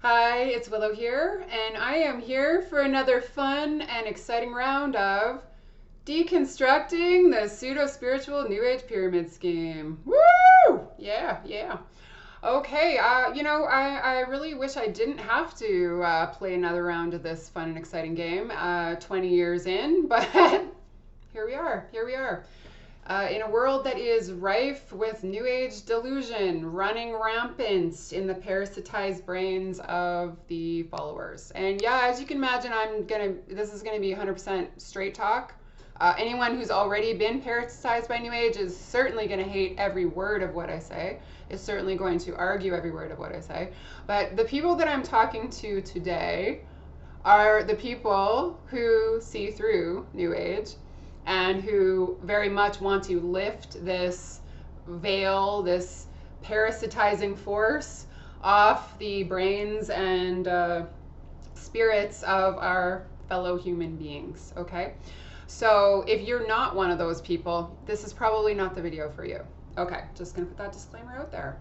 Hi, it's Willow here, and I am here for another fun and exciting round of deconstructing the pseudo-spiritual New Age pyramid scheme. Woo! Yeah, yeah. Okay, I really wish I didn't have to play another round of this fun and exciting game 20 years in, but here we are. In a world that is rife with New Age delusion running rampant in the parasitized brains of the followers. And yeah, as you can imagine, this is gonna be 100% straight talk. Anyone who's already been parasitized by New Age is certainly going to hate every word of what I say, is certainly going to argue every word of what I say. But the people that I'm talking to today are the people who see through New Age and who very much want to lift this veil, this parasitizing force off the brains and spirits of our fellow human beings, okay? So if you're not one of those people, this is probably not the video for you. Okay, just gonna put that disclaimer out there.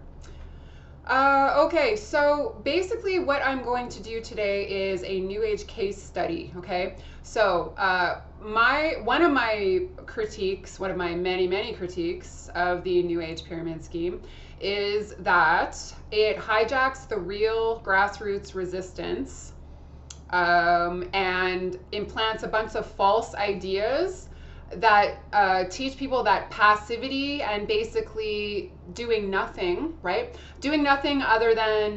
Okay, so basically what I'm going to do today is a New Age case study, okay? So one of my many critiques of the New Age pyramid scheme is that it hijacks the real grassroots resistance and implants a bunch of false ideas that teach people that passivity and basically doing nothing, right? Doing nothing other than,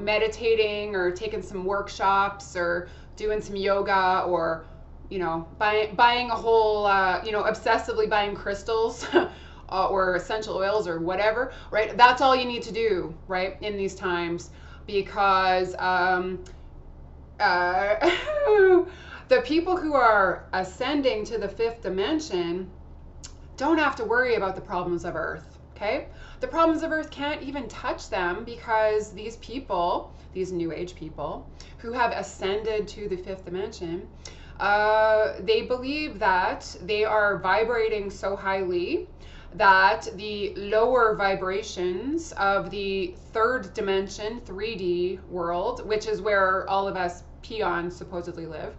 meditating or taking some workshops or doing some yoga or, buying a whole, obsessively buying crystals or essential oils or whatever, right? That's all you need to do, right, in these times because the people who are ascending to the fifth dimension don't have to worry about the problems of Earth, okay? The problems of Earth can't even touch them because these people, these New Age people, who have ascended to the fifth dimension, they believe that they are vibrating so highly that the lower vibrations of the third dimension, 3D world, which is where all of us peons supposedly live,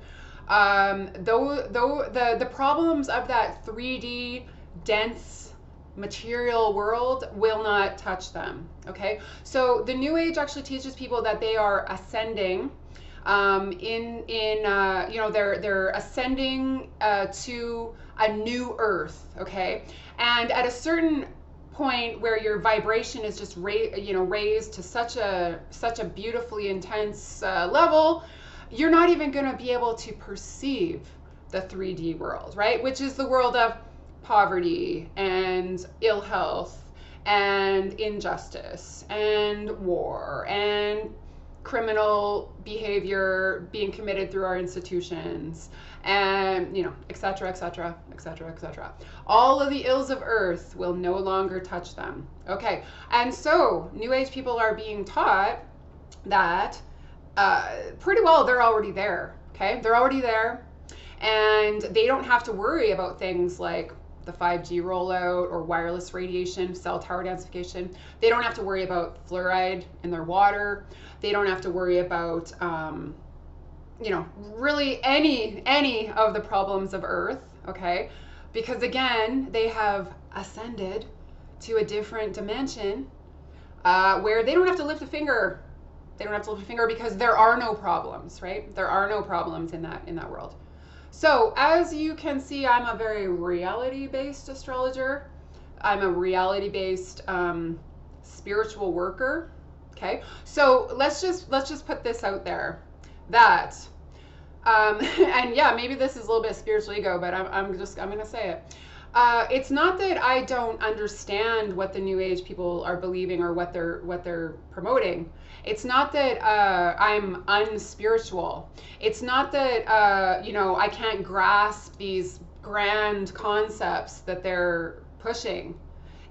the problems of that 3D dense material world will not touch them, okay? So the New Age actually teaches people that they are ascending they're ascending to a new Earth, okay? And at a certain point where your vibration is just raised to such a beautifully intense level, you're not even going to be able to perceive the 3D world, right? Which is the world of poverty and ill health and injustice and war and criminal behavior being committed through our institutions and, et cetera, et cetera, et cetera, et cetera. All of the ills of Earth will no longer touch them. Okay, and so New Age people are being taught that pretty well they're already there, okay? They're already there, and they don't have to worry about things like the 5G rollout or wireless radiation, cell tower densification. They don't have to worry about fluoride in their water. They don't have to worry about, really any of the problems of Earth, okay? Because again, they have ascended to a different dimension where they don't have to lift a finger. They don't have to lift a finger because there are no problems, right? There are no problems in that world. So as you can see, I'm a very reality-based astrologer. I'm a reality-based spiritual worker. Okay, so let's just put this out there that, and yeah, maybe this is a little bit spiritual ego, but I'm gonna say it. It's not that I don't understand what the New Age people are believing or what they're promoting. It's not that I'm unspiritual. It's not that I can't grasp these grand concepts that they're pushing.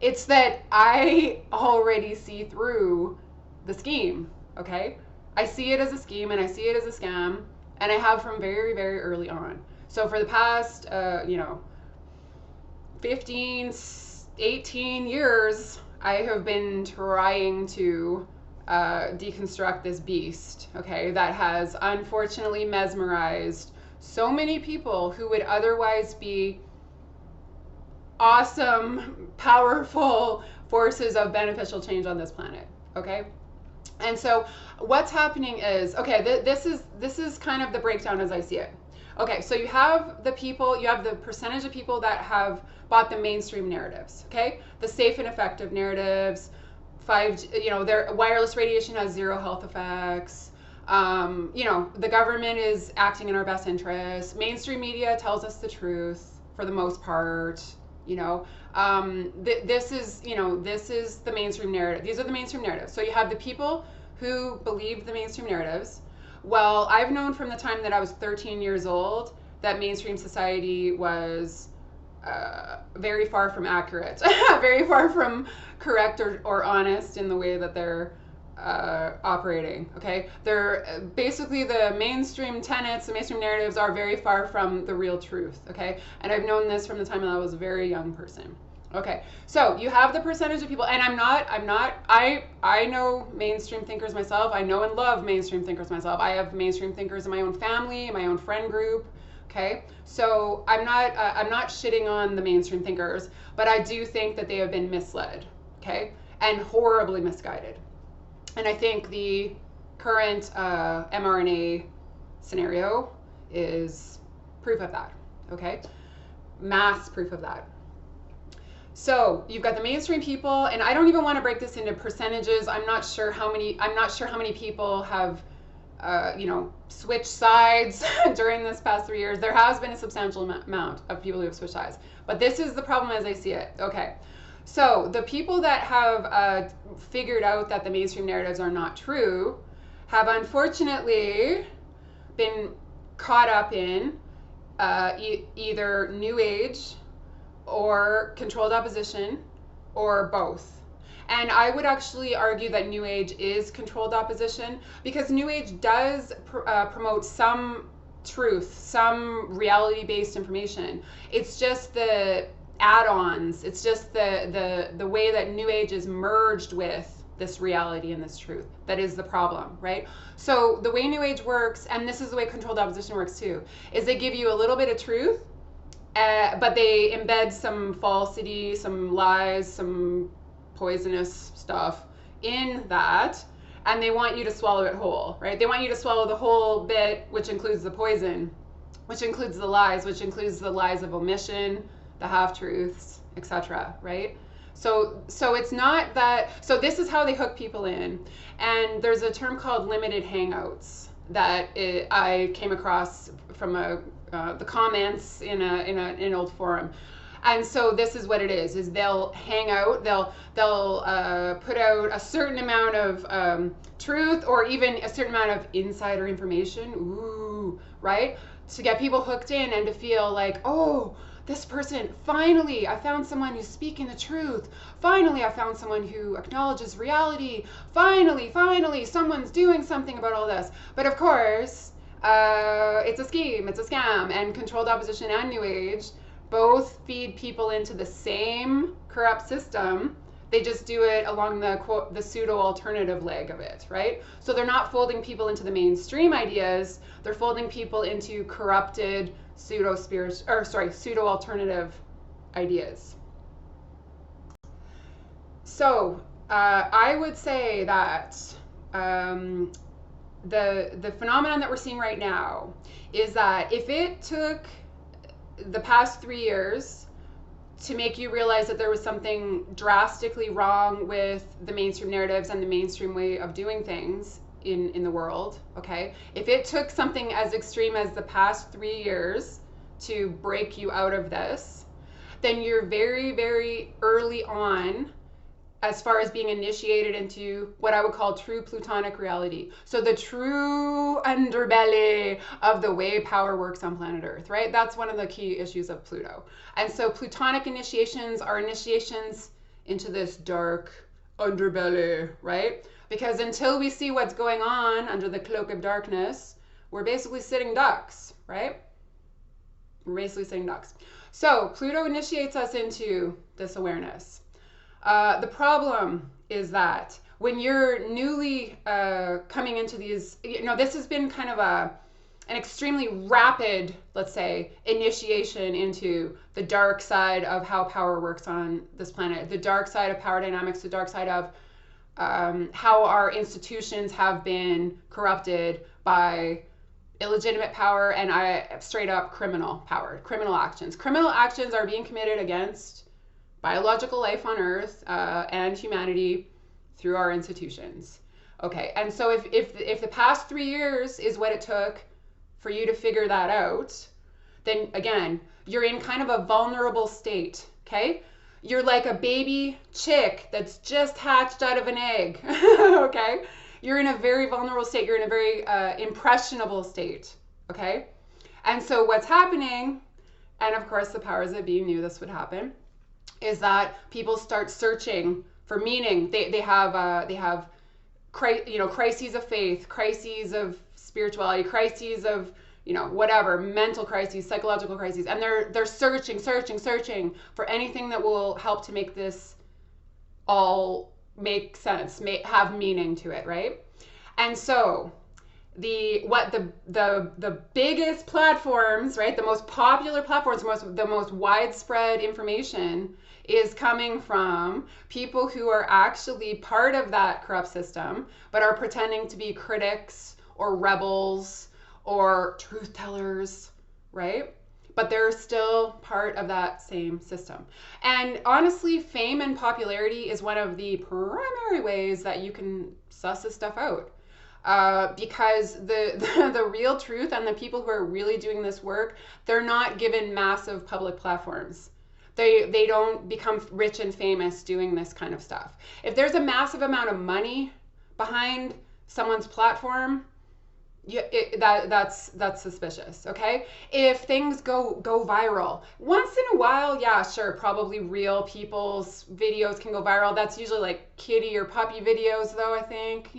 It's that I already see through the scheme. Okay, I see it as a scheme and I see it as a scam, and I have from very, very early on. So for the past 15, 18 years, I have been trying to deconstruct this beast, okay, that has unfortunately mesmerized so many people who would otherwise be awesome, powerful forces of beneficial change on this planet, okay? And so what's happening is, okay, this is kind of the breakdown as I see it. Okay, so you have the people, you have the percentage of people that have bought the mainstream narratives, okay? The safe and effective narratives, 5G, you know, their wireless radiation has 0 health effects. You know, the government is acting in our best interest. Mainstream media tells us the truth for the most part. You know, this is the mainstream narrative. These are the mainstream narratives. So you have the people who believe the mainstream narratives. Well, I've known from the time that I was 13 years old that mainstream society was very far from accurate, very far from correct or honest in the way that they're operating. Okay, they're basically the mainstream tenets, the mainstream narratives are very far from the real truth. Okay, and I've known this from the time that I was a very young person. Okay, so you have the percentage of people, and I know mainstream thinkers myself. I know and love mainstream thinkers myself. I have mainstream thinkers in my own family, in my own friend group. Okay, so I'm not shitting on the mainstream thinkers, but I do think that they have been misled. Okay, and horribly misguided. And I think the current mRNA scenario is proof of that. Okay, mass proof of that. So you've got the mainstream people, and I don't even want to break this into percentages. I'm not sure how many people have, switched sides during this past 3 years. There has been a substantial amount of people who have switched sides, but this is the problem as I see it. Okay, so the people that have figured out that the mainstream narratives are not true have unfortunately been caught up in either New Age or controlled opposition, or both. And I would actually argue that New Age is controlled opposition, because New Age does promote some truth, some reality-based information. It's just the add-ons. It's just the way that New Age is merged with this reality and this truth that is the problem, right? So the way New Age works, and this is the way controlled opposition works too, is they give you a little bit of truth, but they embed some falsity, some lies, some poisonous stuff in that, and they want you to swallow it whole, right? They want you to swallow the whole bit, which includes the poison, which includes the lies, which includes the lies of omission, the half-truths, etc., right? So it's not that, so this is how they hook people in. And there's a term called limited hangouts that I came across from the comments in an old forum. And so this is what it is they'll hang out, they'll put out a certain amount of truth, or even a certain amount of insider information, ooh, right? To get people hooked in and to feel like, oh, this person, finally, I found someone who's speaking the truth. Finally, I found someone who acknowledges reality. Finally, someone's doing something about all this. But of course, it's a scheme, it's a scam, and controlled opposition and New Age both feed people into the same corrupt system. They just do it along the pseudo-alternative leg of it, right? So they're not folding people into the mainstream ideas. They're folding people into corrupted pseudo-alternative ideas. So I would say that the phenomenon that we're seeing right now is that if it took the past 3 years to make you realize that there was something drastically wrong with the mainstream narratives and the mainstream way of doing things in the world, okay? If it took something as extreme as the past 3 years to break you out of this, then you're very, very early on as far as being initiated into what I would call true Plutonic reality. So the true underbelly of the way power works on planet Earth, right? That's one of the key issues of Pluto. And so Plutonic initiations are initiations into this dark underbelly, right? Because until we see what's going on under the cloak of darkness, we're basically sitting ducks, right? We're basically sitting ducks. So Pluto initiates us into this awareness. The problem is that when you're newly coming into these, this has been kind of an extremely rapid, let's say, initiation into the dark side of how power works on this planet, the dark side of power dynamics, the dark side of how our institutions have been corrupted by illegitimate power and straight up criminal power, criminal actions. Criminal actions are being committed against biological life on Earth and humanity through our institutions. Okay, and so if the past 3 years is what it took for you to figure that out, then again, you're in kind of a vulnerable state, okay? You're like a baby chick that's just hatched out of an egg, okay? You're in a very vulnerable state. You're in a very impressionable state, okay? And so what's happening, and of course the powers that be knew this would happen, is that people start searching for meaning. They have crises of faith, crises of spirituality, crises of whatever, mental crises, psychological crises, and they're searching for anything that will help to make this all make sense, have meaning to it, right? And so the biggest platforms, right, the most popular platforms, the most widespread information is coming from people who are actually part of that corrupt system, but are pretending to be critics or rebels or truth tellers, right? But they're still part of that same system. And honestly, fame and popularity is one of the primary ways that you can suss this stuff out. Because the real truth and the people who are really doing this work, they're not given massive public platforms. They don't become rich and famous doing this kind of stuff. If there's a massive amount of money behind someone's platform, that's suspicious, okay? If things go viral, once in a while, yeah, sure, probably real people's videos can go viral. That's usually like kitty or puppy videos, though, I think,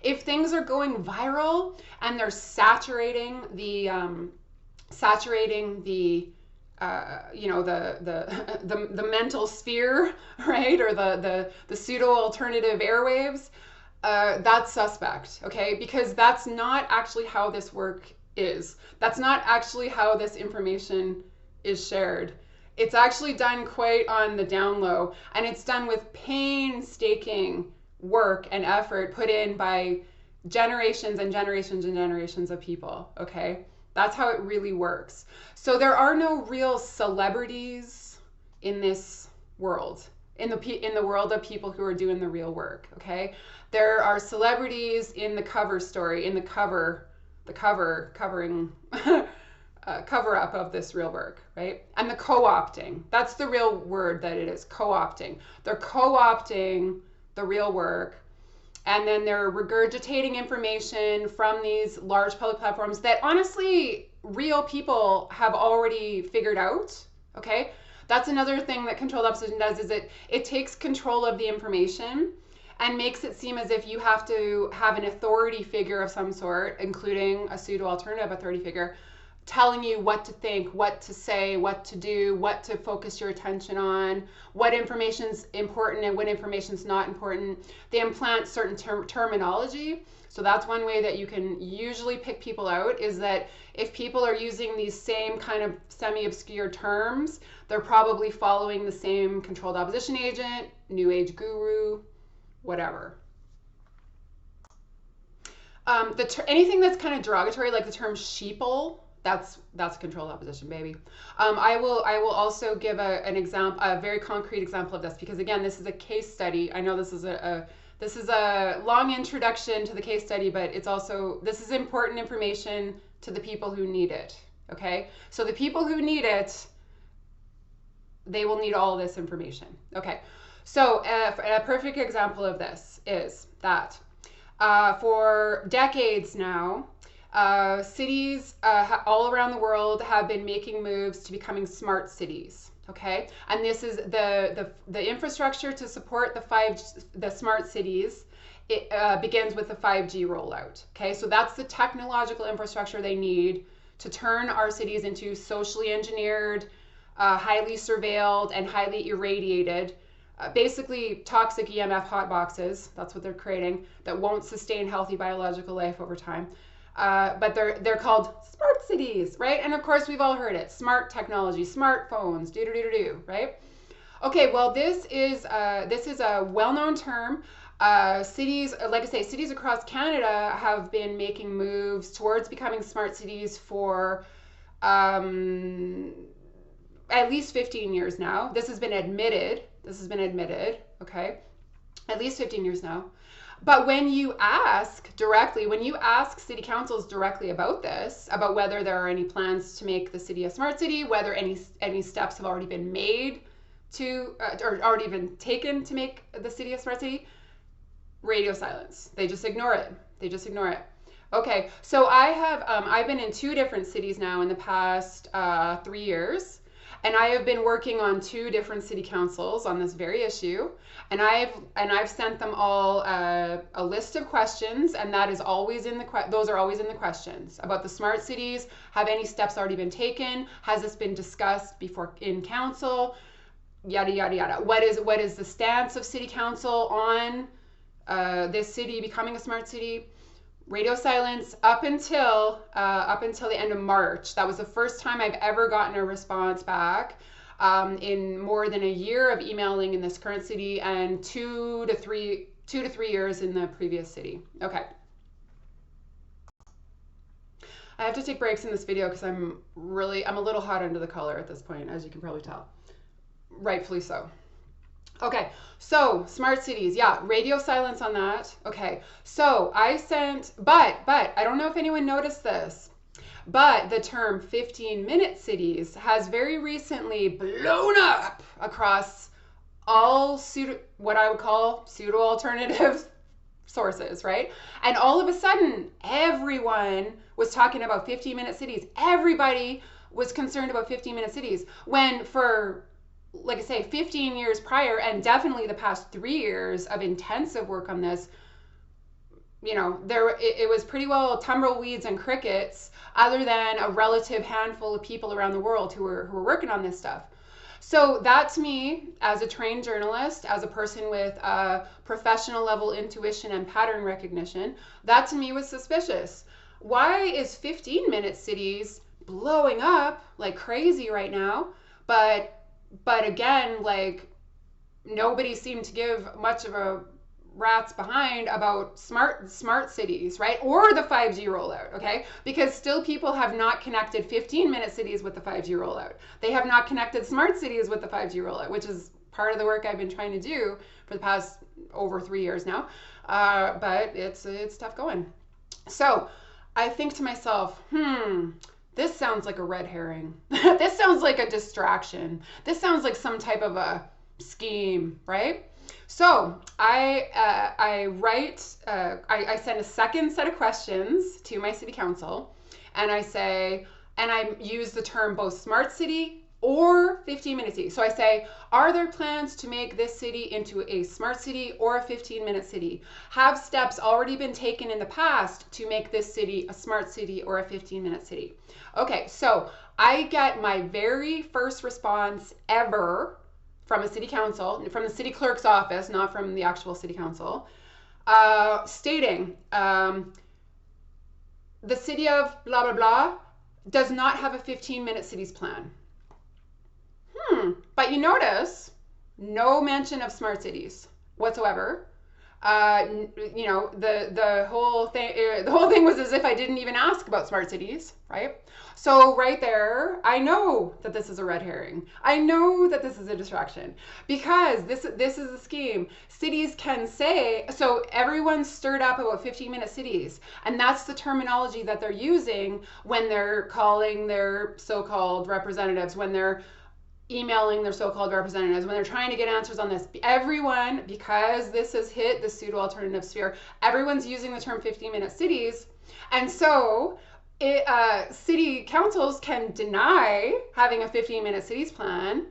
If things are going viral and they're saturating the the mental sphere, right, or the pseudo alternative airwaves, that's suspect, okay? Because that's not actually how this work is. That's not actually how this information is shared. It's actually done quite on the down low, and it's done with painstaking work and effort put in by generations and generations and generations of people, okay? That's how it really works. So there are no real celebrities in this world, in the world of people who are doing the real work, okay? There are celebrities in the cover story, in the covering cover up of this real work, right? And the co-opting. That's the real word that it is, co-opting. They're co-opting the real work, and then they're regurgitating information from these large public platforms that honestly real people have already figured out, okay? That's another thing that controlled opposition does, is it takes control of the information and makes it seem as if you have to have an authority figure of some sort, including a pseudo-alternative authority figure, telling you what to think, what to say, what to do, what to focus your attention on, what information's important and what information's not important. They implant certain terminology. So that's one way that you can usually pick people out, is that if people are using these same kind of semi-obscure terms, they're probably following the same controlled opposition agent, New Age guru, whatever. Anything that's kind of derogatory, like the term sheeple, that's controlled opposition, baby. I will also give an example, a very concrete example of this, because again, this is a case study. I know this is a long introduction to the case study, but this is important information to the people who need it. Okay, so the people who need it, they will need all this information. Okay, so a perfect example of this is that for decades now, cities all around the world have been making moves to becoming smart cities. Okay, and this is the infrastructure to support the smart cities. It begins with the 5G rollout. Okay, so that's the technological infrastructure they need to turn our cities into socially engineered, highly surveilled, and highly irradiated basically toxic EMF hot boxes. That's what they're creating, that won't sustain healthy biological life over time. But they're called smart cities, right? And of course, we've all heard it: smart technology, smartphones, right? Okay, well, this is a well-known term. Cities, like I say, cities across Canada have been making moves towards becoming smart cities for at least 15 years now. This has been admitted. Okay, at least 15 years now. But when you ask city councils directly about this, about whether there are any plans to make the city a smart city, whether any steps have already been made to or already been taken to make the city a smart city, radio silence. They just ignore it. Okay, so I've been in 2 different cities now in the past 3 years, and I have been working on 2 different city councils on this very issue, and I've sent them all a list of questions, and that is always those are always in the questions about the smart cities. Have any steps already been taken? Has this been discussed before in council? Yada yada yada. What is the stance of city council on this city becoming a smart city? Radio silence up until the end of March. That was the first time I've ever gotten a response back in more than a year of emailing in this current city, and 2 to 3 years in the previous city. Okay. I have to take breaks in this video because I'm a little hot under the collar at this point, as you can probably tell. Rightfully so. Okay, so smart cities, yeah, radio silence on that. Okay, so I sent, but I don't know if anyone noticed this, but the term 15-minute cities has very recently blown up across all what I would call pseudo-alternative sources, right? And all of a sudden, everyone was talking about 15-minute cities. Everybody was concerned about 15-minute cities, when for, like I say, 15 years prior, and definitely the past 3 years of intensive work on this, you know, it was pretty well tumbleweeds and crickets, other than a relative handful of people around the world who were working on this stuff. So that, to me, as a trained journalist, as a person with professional level intuition and pattern recognition, that to me was suspicious. Why is 15-minute cities blowing up like crazy right now, but again, like, nobody seemed to give much of a rat's behind about smart cities, right? Or the 5G rollout, okay? Because still people have not connected 15-minute cities with the 5G rollout. They have not connected smart cities with the 5G rollout, which is part of the work I've been trying to do for the past over 3 years now. But it's tough going. So I think to myself, this sounds like a red herring. This sounds like a distraction. This sounds like some type of a scheme, right? So I send a second set of questions to my city council, and I use the term both smart city or 15-minute city. So I say, are there plans to make this city into a smart city or a 15-minute city? Have steps already been taken in the past to make this city a smart city or a 15-minute city? Okay, so I get my very first response ever from a city council, from the city clerk's office, not from the actual city council, stating, the city of blah, blah, blah does not have a 15-minute cities plan. But you notice no mention of smart cities whatsoever. You know, the whole thing was as if I didn't even ask about smart cities, right? So right there, I know that this is a red herring. I know that this is a distraction, because this is a scheme. Cities can say, so everyone's stirred up about 15-minute cities, and that's the terminology that they're using when they're calling their so-called representatives, when they're emailing their so-called representatives, when they're trying to get answers on this. Everyone, because this has hit the pseudo-alternative sphere, everyone's using the term 15-minute cities. And so city councils can deny having a 15-minute cities plan,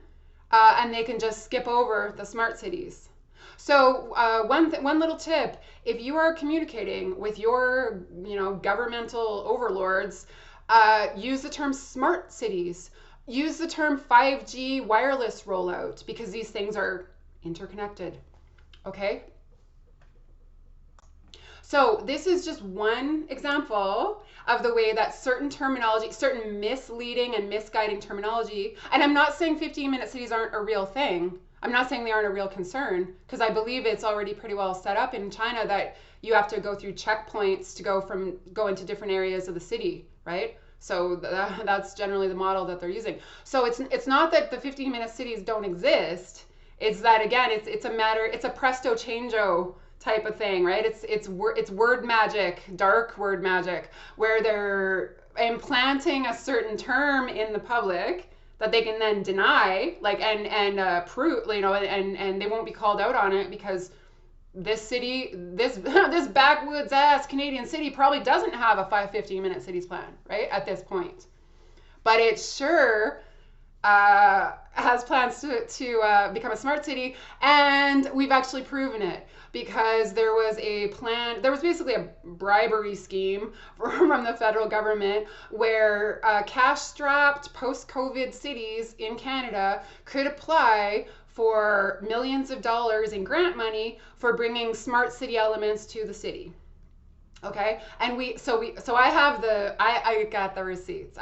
and they can just skip over the smart cities. So one little tip: if you are communicating with your governmental overlords, use the term smart cities. Use the term 5G wireless rollout, because these things are interconnected. Okay? So this is just one example of the way that certain terminology, certain misleading and misguiding terminology, and I'm not saying 15-minute cities aren't a real thing. I'm not saying they aren't a real concern, because I believe it's already pretty well set up in China that you have to go through checkpoints to go into different areas of the city, right? So that's generally the model that they're using. So it's not that the 15-minute cities don't exist. It's that, again, it's a presto changeo type of thing, right? It's word magic, dark word magic, where they're implanting a certain term in the public that they can then deny, like, and prove, you know, and they won't be called out on it, because this city, this backwoods ass Canadian city probably doesn't have a 15-minute cities plan, right, at this point. But it sure has plans to become a smart city, and we've actually proven it, because there was basically a bribery scheme from the federal government where cash-strapped post-COVID cities in Canada could apply for millions of dollars in grant money for bringing smart city elements to the city. Okay, and I got the receipts.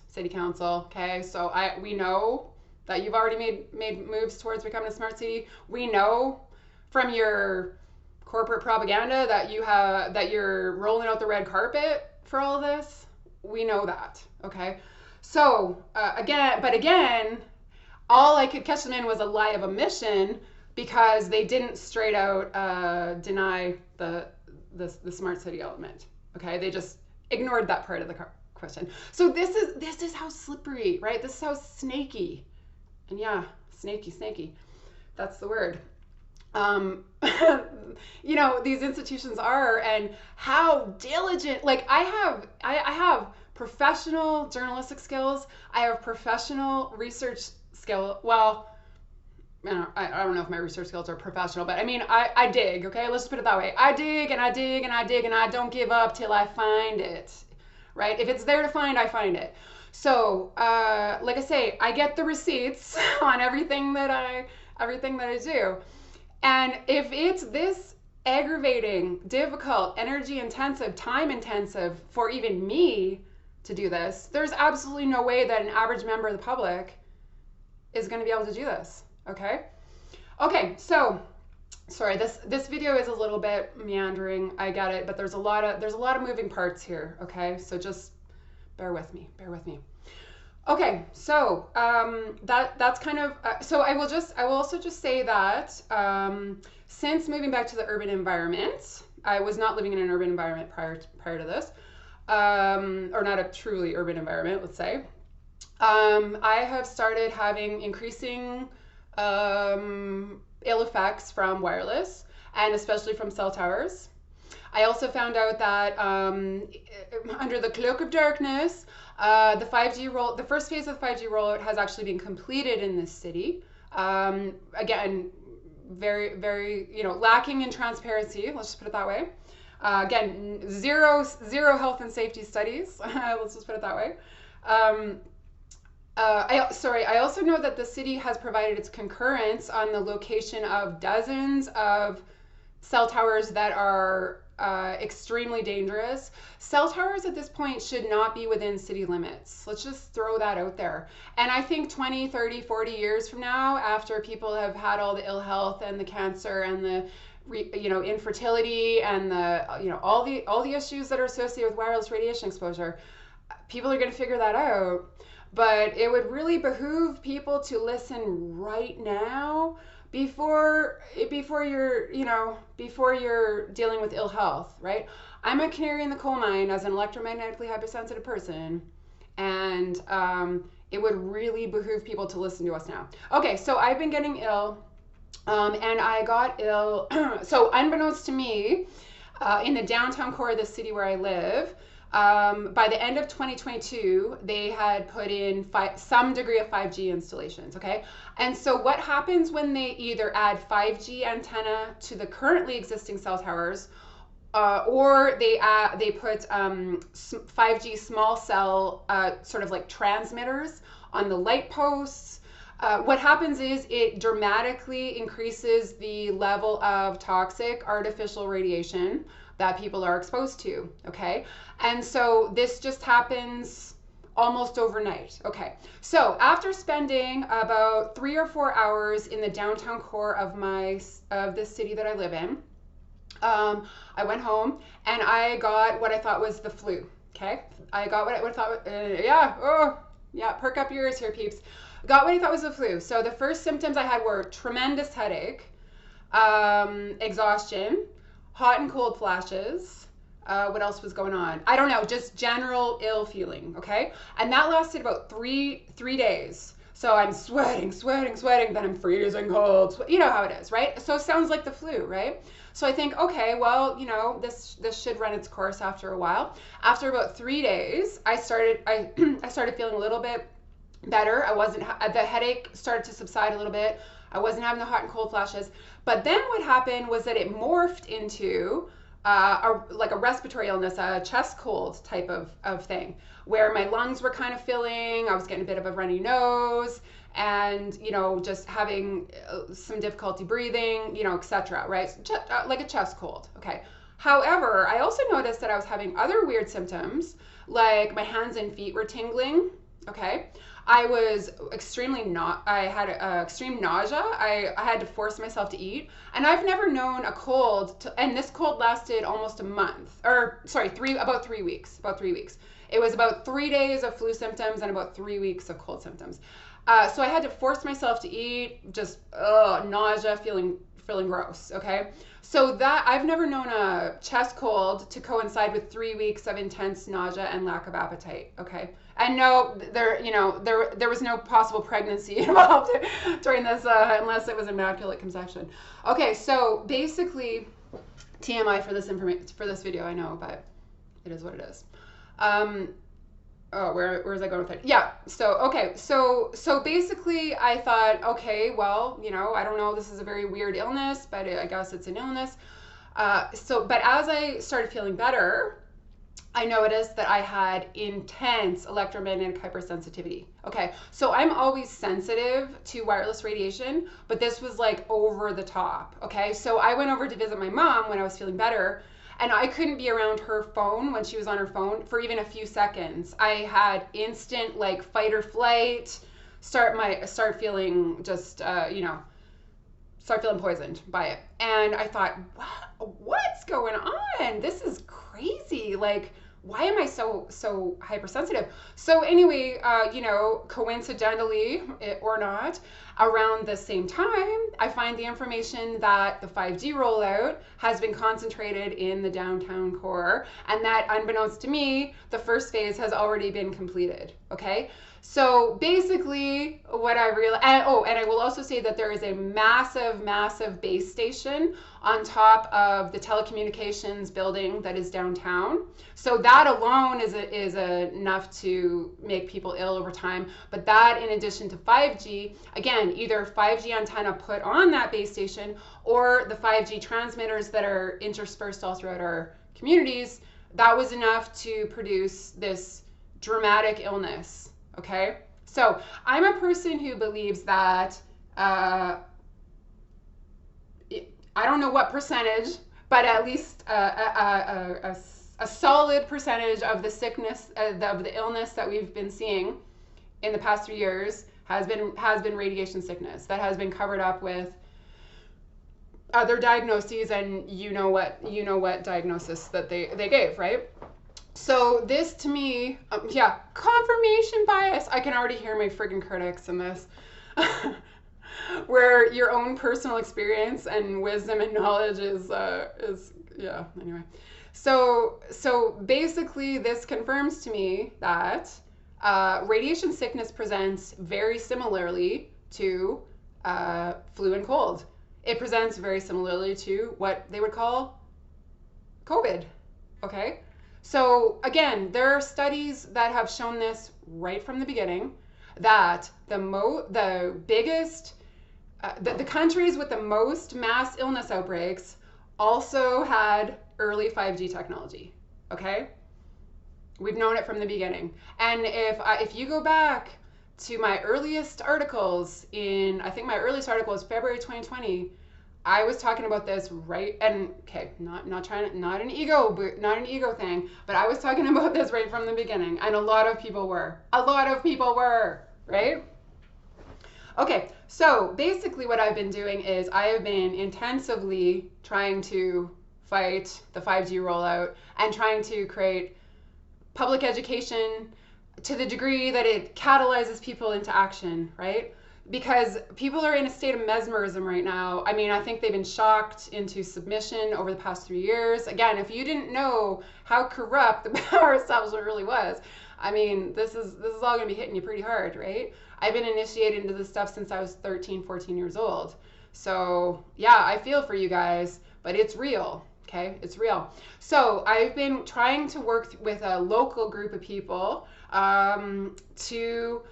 City Council. Okay, so we know that you've already made moves towards becoming a smart city. We know from your corporate propaganda that you're rolling out the red carpet for all of this. We know that. Okay, so again, all I could catch them in was a lie of omission, because they didn't straight out deny the smart city element. Okay, they just ignored that part of the question. So this is how slippery, right? This is how snaky, and yeah, snaky. That's the word. You know, these institutions are, and how diligent. Like I have professional journalistic skills. I have professional research skill. Well, I don't know if my research skills are professional, but I mean, I dig, okay? Let's just put it that way. I dig and I dig and I dig, and I don't give up till I find it, right? If it's there to find, I find it. So, like I say, I get the receipts on everything that I do. And if it's this aggravating, difficult, energy intensive, time intensive for even me to do this, there's absolutely no way that an average member of the public is going to be able to do this. Okay, so sorry, this video is a little bit meandering, I get it, but there's a lot of moving parts here. Okay, so just bear with me. Okay, so that's kind of so I will also just say that since moving back to the urban environment, I was not living in an urban environment prior to this, or not a truly urban environment, let's say. I have started having increasing ill effects from wireless, and especially from cell towers. I also found out that under the cloak of darkness, the first phase of the 5G rollout has actually been completed in this city. Again, very, very, lacking in transparency. Let's just put it that way. Again, zero health and safety studies. Let's just put it that way. I also know that the city has provided its concurrence on the location of dozens of cell towers that are extremely dangerous. Cell towers at this point should not be within city limits. Let's just throw that out there. And I think 20, 30, 40 years from now, after people have had all the ill health and the cancer and the infertility and the all the issues that are associated with wireless radiation exposure, people are going to figure that out. But it would really behoove people to listen right now before you're dealing with ill health, right? I'm a canary in the coal mine as an electromagnetically hypersensitive person, and it would really behoove people to listen to us now. Okay, so I've been getting ill, and I got ill. So unbeknownst to me, in the downtown core of the city where I live, by the end of 2022, they had put in some degree of 5G installations, okay? And so what happens when they either add 5G antenna to the currently existing cell towers, or they put 5G small cell sort of like transmitters on the light posts, What happens is it dramatically increases the level of toxic artificial radiation that people are exposed to, okay? And so this just happens almost overnight. Okay, so after spending about 3 or 4 hours in the downtown core of this city that I live in, I went home and I got what I thought was the flu. Okay, I got what I thought. Perk up your ears here, peeps. Got what I thought was the flu. So the first symptoms I had were tremendous headache, exhaustion, hot and cold flashes. What else was going on? I don't know, just general ill feeling, okay? And that lasted about three days. So I'm sweating, then I'm freezing cold. You know how it is, right? So it sounds like the flu, right? So I think, okay, well, you know, this should run its course after a while. After about 3 days, I started feeling a little bit better. The headache started to subside a little bit. I wasn't having the hot and cold flashes. But then what happened was that it morphed into like a respiratory illness, a chest cold type of thing, where my lungs were kind of filling, I was getting a bit of a runny nose, and, you know, just having some difficulty breathing, you know, etc., right? Like a chest cold, okay? However, I also noticed that I was having other weird symptoms, like my hands and feet were tingling, okay? I was I had extreme nausea. I had to force myself to eat. And I've never known a cold, and this cold lasted almost a month, or sorry, about 3 weeks. It was about 3 days of flu symptoms and about 3 weeks of cold symptoms. So I had to force myself to eat, just nausea, feeling gross, okay? So that I've never known a chest cold to coincide with 3 weeks of intense nausea and lack of appetite, okay? And no, there was no possible pregnancy involved during this unless it was immaculate conception. Okay, so basically, TMI for this video, I know, but it is what it is. Where was I going with it? Yeah, so, okay, so basically I thought, okay, well, you know, I don't know, this is a very weird illness, but I guess it's an illness. But as I started feeling better, I noticed that I had intense electromagnetic hypersensitivity. Okay, so I'm always sensitive to wireless radiation, but this was like over the top, okay? So I went over to visit my mom when I was feeling better, and I couldn't be around her phone when she was on her phone for even a few seconds. I had instant like fight or flight, start feeling just, start feeling poisoned by it. And I thought, what's going on? This is crazy. Like, why am I so hypersensitive? So anyway, coincidentally or not, around the same time, I find the information that the 5G rollout has been concentrated in the downtown core, and that, unbeknownst to me, the first phase has already been completed, okay? So basically what I realized, and I will also say that there is a massive base station on top of the telecommunications building that is downtown. So that alone is enough to make people ill over time. But that, in addition to 5G, again, either 5G antenna put on that base station or the 5G transmitters that are interspersed all throughout our communities, that was enough to produce this dramatic illness. Okay, so I'm a person who believes that, I don't know what percentage, but at least a solid percentage of the sickness, of the illness that we've been seeing in the past 3 years has been radiation sickness that has been covered up with other diagnoses, and you know what diagnosis that they gave, right? So this to me, confirmation bias. I can already hear my friggin' critics in this. Where your own personal experience and wisdom and knowledge is anyway. So basically this confirms to me that radiation sickness presents very similarly to flu and cold. It presents very similarly to what they would call COVID, okay? So again, there are studies that have shown this right from the beginning, that the biggest, the countries with the most mass illness outbreaks also had early 5G technology, okay? We've known it from the beginning. And if you go back to my earliest articles I think my earliest article was February 2020. I was talking about this right, and okay, not an ego thing, but I was talking about this right from the beginning, and a lot of people were, right? Okay, so basically what I've been doing is I have been intensively trying to fight the 5G rollout and trying to create public education to the degree that it catalyzes people into action, right? Because people are in a state of mesmerism right now. I mean, I think they've been shocked into submission over the past 3 years. Again, if you didn't know how corrupt the power establishment really was, I mean, this is all going to be hitting you pretty hard, right? I've been initiated into this stuff since I was 13, 14 years old. So yeah, I feel for you guys, but it's real. Okay, it's real. So I've been trying to work with a local group of people to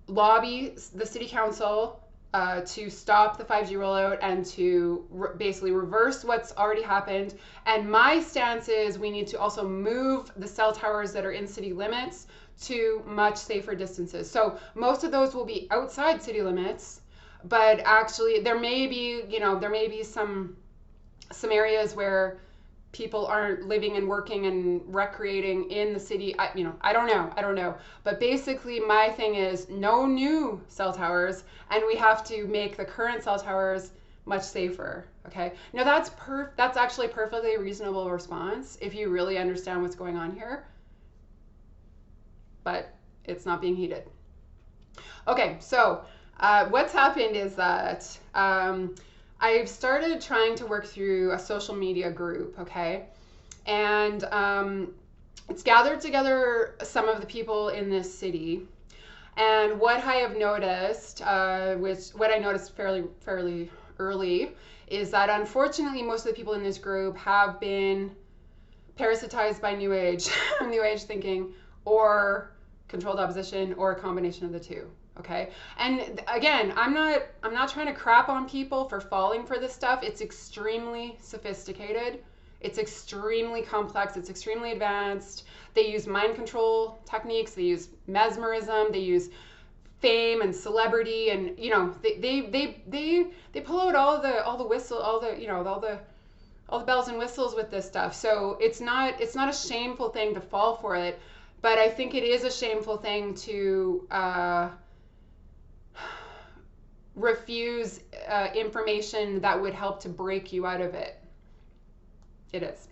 lobby the city council to stop the 5G rollout and to basically reverse what's already happened. And my stance is we need to also move the cell towers that are in city limits to much safer distances. So most of those will be outside city limits, but actually there may be some areas where people aren't living and working and recreating in the city. I don't know. But basically my thing is no new cell towers, and we have to make the current cell towers much safer. Okay. Now that's actually a perfectly reasonable response if you really understand what's going on here. But it's not being heeded. Okay, so what's happened is that I've started trying to work through a social media group, okay? And it's gathered together some of the people in this city. And what I have noticed, what I noticed fairly early, is that unfortunately most of the people in this group have been parasitized by New Age, New Age thinking, or controlled opposition, or a combination of the two. Okay. And again, I'm not trying to crap on people for falling for this stuff. It's extremely sophisticated. It's extremely complex. It's extremely advanced. They use mind control techniques. They use mesmerism. They use fame and celebrity, and they pull out all the bells and whistles with this stuff. So it's not a shameful thing to fall for it, but I think it is a shameful thing to refuse information that would help to break you out of it. It is.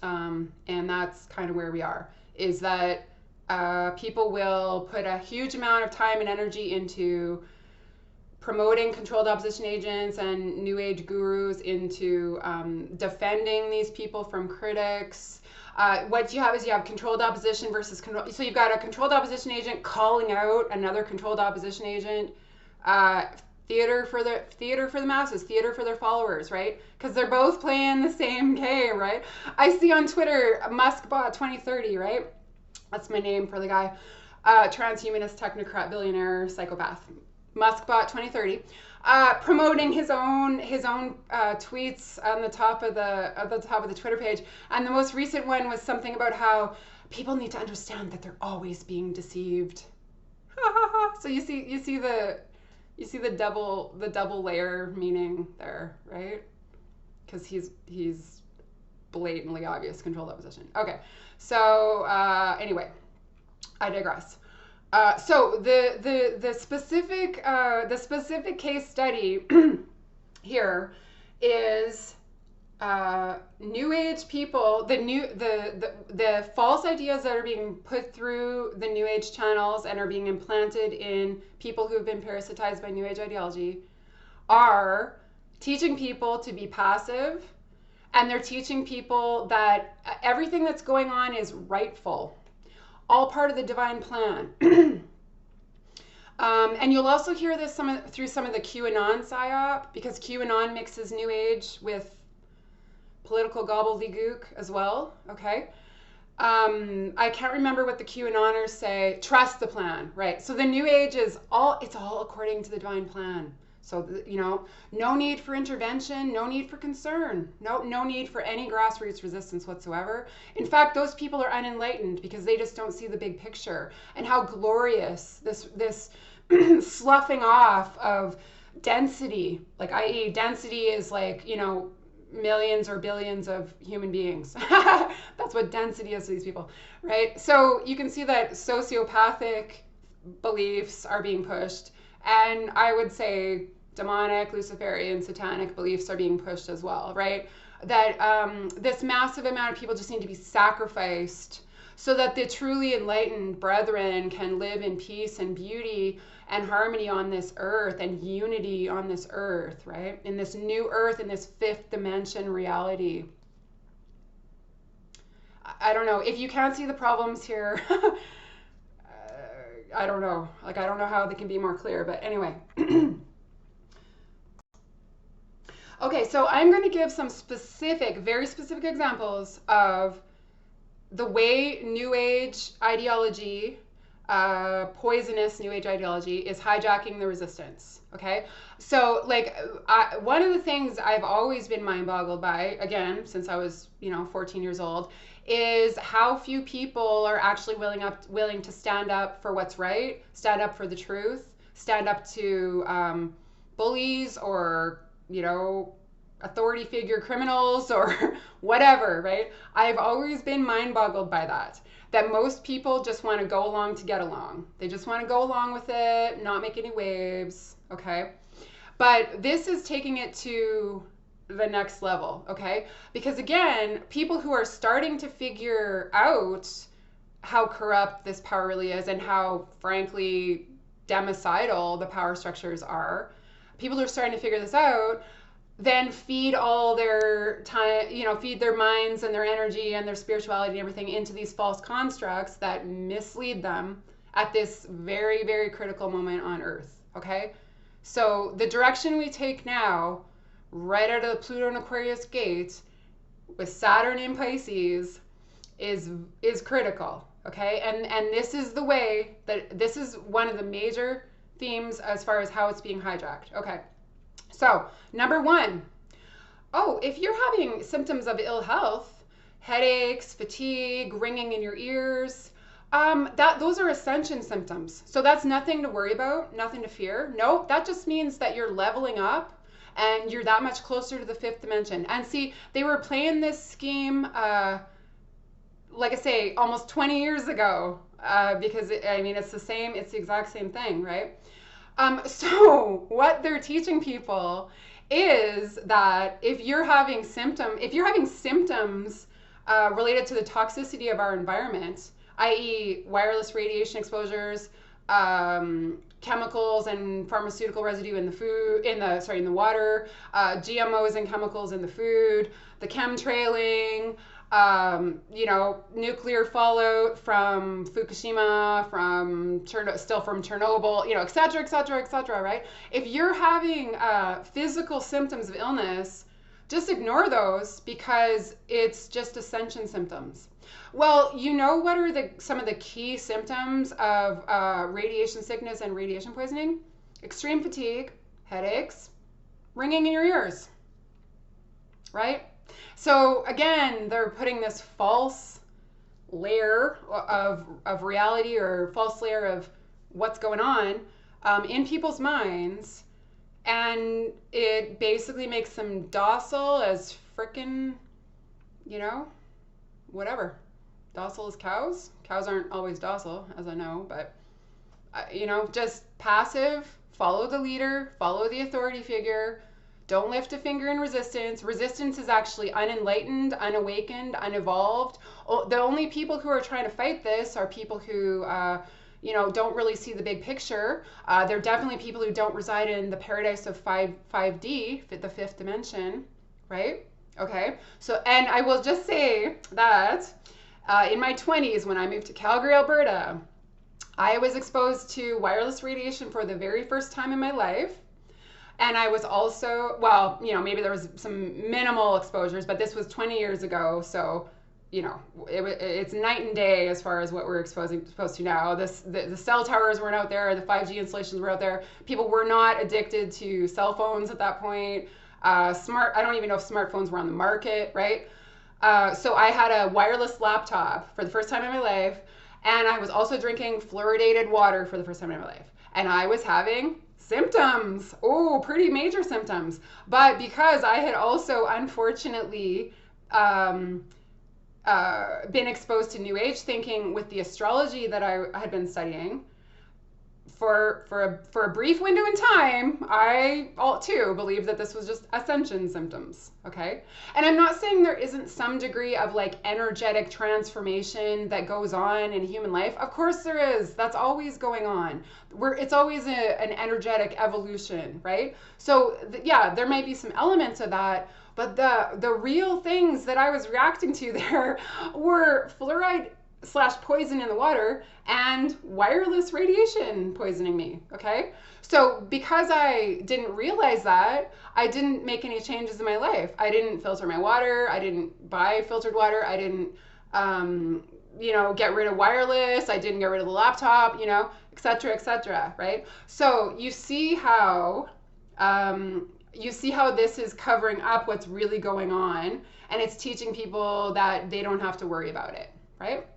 And that's kind of where we are, is that people will put a huge amount of time and energy into promoting controlled opposition agents and New Age gurus, into defending these people from critics. What you have is you have controlled opposition versus control. So you've got a controlled opposition agent calling out another controlled opposition agent. Theater for the masses, theater for their followers, right? Because they're both playing the same game, right? I see on Twitter Muskbot 2030, right? That's my name for the guy, transhumanist technocrat billionaire psychopath. Muskbot 2030. Promoting his own tweets on the top of the Twitter page, and the most recent one was something about how people need to understand that they're always being deceived. So you see the double layer meaning there, right? Because he's blatantly obvious controlled opposition. Okay, so anyway, I digress. So the specific case study here is New Age people, the false ideas that are being put through the New Age channels and are being implanted in people who have been parasitized by New Age ideology are teaching people to be passive, and they're teaching people that everything that's going on is rightful. All part of the divine plan. And you'll also hear this through some of the QAnon psyop, because QAnon mixes New Age with political gobbledygook as well, okay? I can't remember what the QAnoners say. Trust the plan, right? So the New Age is it's all according to the divine plan. So, no need for intervention, no need for concern, no need for any grassroots resistance whatsoever. In fact, those people are unenlightened because they just don't see the big picture and how glorious this sloughing off of density, like i.e. density is like, millions or billions of human beings. That's what density is to these people, right? So you can see that sociopathic beliefs are being pushed, and I would say demonic, Luciferian, satanic beliefs are being pushed as well, right? That this massive amount of people just need to be sacrificed so that the truly enlightened brethren can live in peace and beauty and harmony on this earth and unity on this earth, right? In this new earth, in this fifth dimension reality. I don't know. If you can't see the problems here, I don't know. Like, I don't know how they can be more clear, but anyway. Okay, so I'm going to give some specific, very specific examples of the way New Age ideology, poisonous New Age ideology, is hijacking the resistance. Okay, so like one of the things I've always been mind boggled by, again, since I was 14 years old, is how few people are actually willing to stand up for what's right, stand up for the truth, stand up to bullies or authority figure criminals or whatever, right? I've always been mind boggled by that most people just want to go along to get along. They just want to go along with it, not make any waves, okay? But this is taking it to the next level, okay? Because again, people who are starting to figure out how corrupt this power really is and how, frankly, democidal the power structures are, people who are starting to figure this out, then feed all their time, feed their minds and their energy and their spirituality and everything into these false constructs that mislead them at this very, very critical moment on Earth, okay? So the direction we take now, right out of the Pluto and Aquarius gate, with Saturn in Pisces, is critical, okay? And this is the way that, this is one of the major themes as far as how it's being hijacked, okay? So, number one, if you're having symptoms of ill health, headaches, fatigue, ringing in your ears, those are ascension symptoms. So that's nothing to worry about, nothing to fear. No, that just means that you're leveling up and you're that much closer to the fifth dimension. And see, they were playing this scheme, like I say, almost 20 years ago, because it's the exact same thing, right? So what they're teaching people is that if you're having symptoms related to the toxicity of our environment, i.e. wireless radiation exposures, chemicals and pharmaceutical residue in the water, GMOs and chemicals in the food, the chemtrailing, nuclear fallout from Fukushima, from Chernobyl, et cetera, right? If you're having physical symptoms of illness, just ignore those because it's just ascension symptoms. Well, what are some of the key symptoms of radiation sickness and radiation poisoning? Extreme fatigue, headaches, ringing in your ears, right? So again, they're putting this false layer of reality or false layer of what's going on in people's minds, and it basically makes them docile as frickin', whatever. Docile as cows. Cows aren't always docile, as I know, but, just passive, follow the leader, follow the authority figure. Don't lift a finger in resistance. Resistance is actually unenlightened, unawakened, unevolved. The only people who are trying to fight this are people who, don't really see the big picture. They're definitely people who don't reside in the paradise of 5D, the fifth dimension, right? Okay. So, and I will just say that in my 20s, when I moved to Calgary, Alberta, I was exposed to wireless radiation for the very first time in my life. And I was also, maybe there was some minimal exposures, but this was 20 years ago. So, you know, it's night and day as far as what we're supposed to now. The cell towers weren't out there, the 5G installations were out there. People were not addicted to cell phones at that point. I don't even know if smartphones were on the market, right? So I had a wireless laptop for the first time in my life, and I was also drinking fluoridated water for the first time in my life. And I was having symptoms, pretty major symptoms. But because I had also, unfortunately, been exposed to New Age thinking with the astrology that I had been studying for a brief window in time, I too believe that this was just ascension symptoms, okay? And I'm not saying there isn't some degree of like energetic transformation that goes on in human life. Of course there is. That's always going on. It's always an energetic evolution, right? So yeah, there may be some elements of that, but the real things that I was reacting to there were fluoride / poison in the water and wireless radiation poisoning me, okay? So because I didn't realize that, I didn't make any changes in my life. I didn't filter my water. I didn't buy filtered water. I didn't, get rid of wireless. I didn't get rid of the laptop, et cetera, right? So you see how this is covering up what's really going on, and it's teaching people that they don't have to worry about it, right?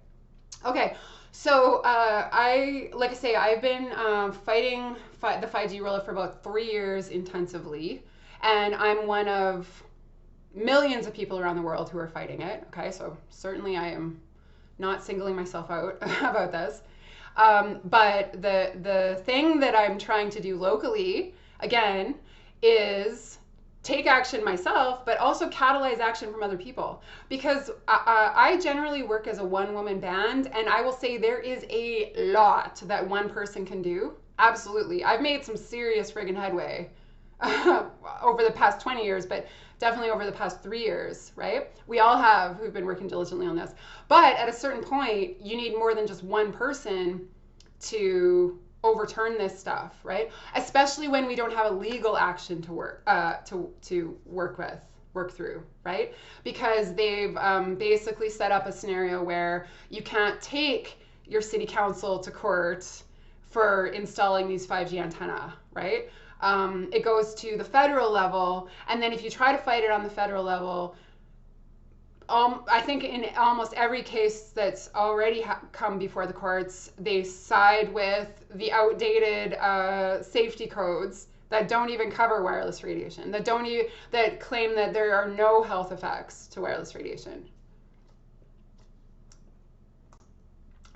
Okay, so I've been fighting the 5G rollout for about 3 years intensively, and I'm one of millions of people around the world who are fighting it. Okay, so certainly I am not singling myself out about this. But the thing that I'm trying to do locally, again, is take action myself, but also catalyze action from other people. Because I generally work as a one-woman band, and I will say there is a lot that one person can do. Absolutely. I've made some serious friggin' headway over the past 20 years, but definitely over the past 3 years, right? We all have who've been working diligently on this. But at a certain point, you need more than just one person to overturn this stuff, right? Especially when we don't have a legal action to work through, right? Because they've basically set up a scenario where you can't take your city council to court for installing these 5G antenna, right? It goes to the federal level, and then if you try to fight it on the federal level, I think in almost every case that's already come before the courts, they side with the outdated safety codes that don't even cover wireless radiation, that claim that there are no health effects to wireless radiation.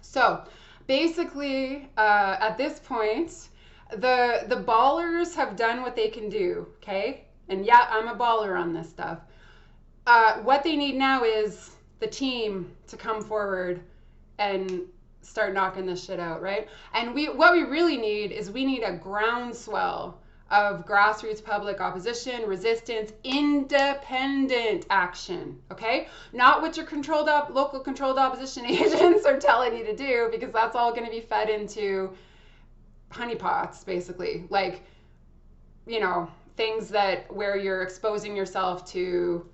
So basically, at this point, the ballers have done what they can do, okay? And yeah, I'm a baller on this stuff. What they need now is the team to come forward and start knocking this shit out, right? And what we really need is we need a groundswell of grassroots public opposition, resistance, independent action, okay? Not what your local controlled opposition agents are telling you to do, because that's all going to be fed into honeypots, basically. Like, things where you're exposing yourself to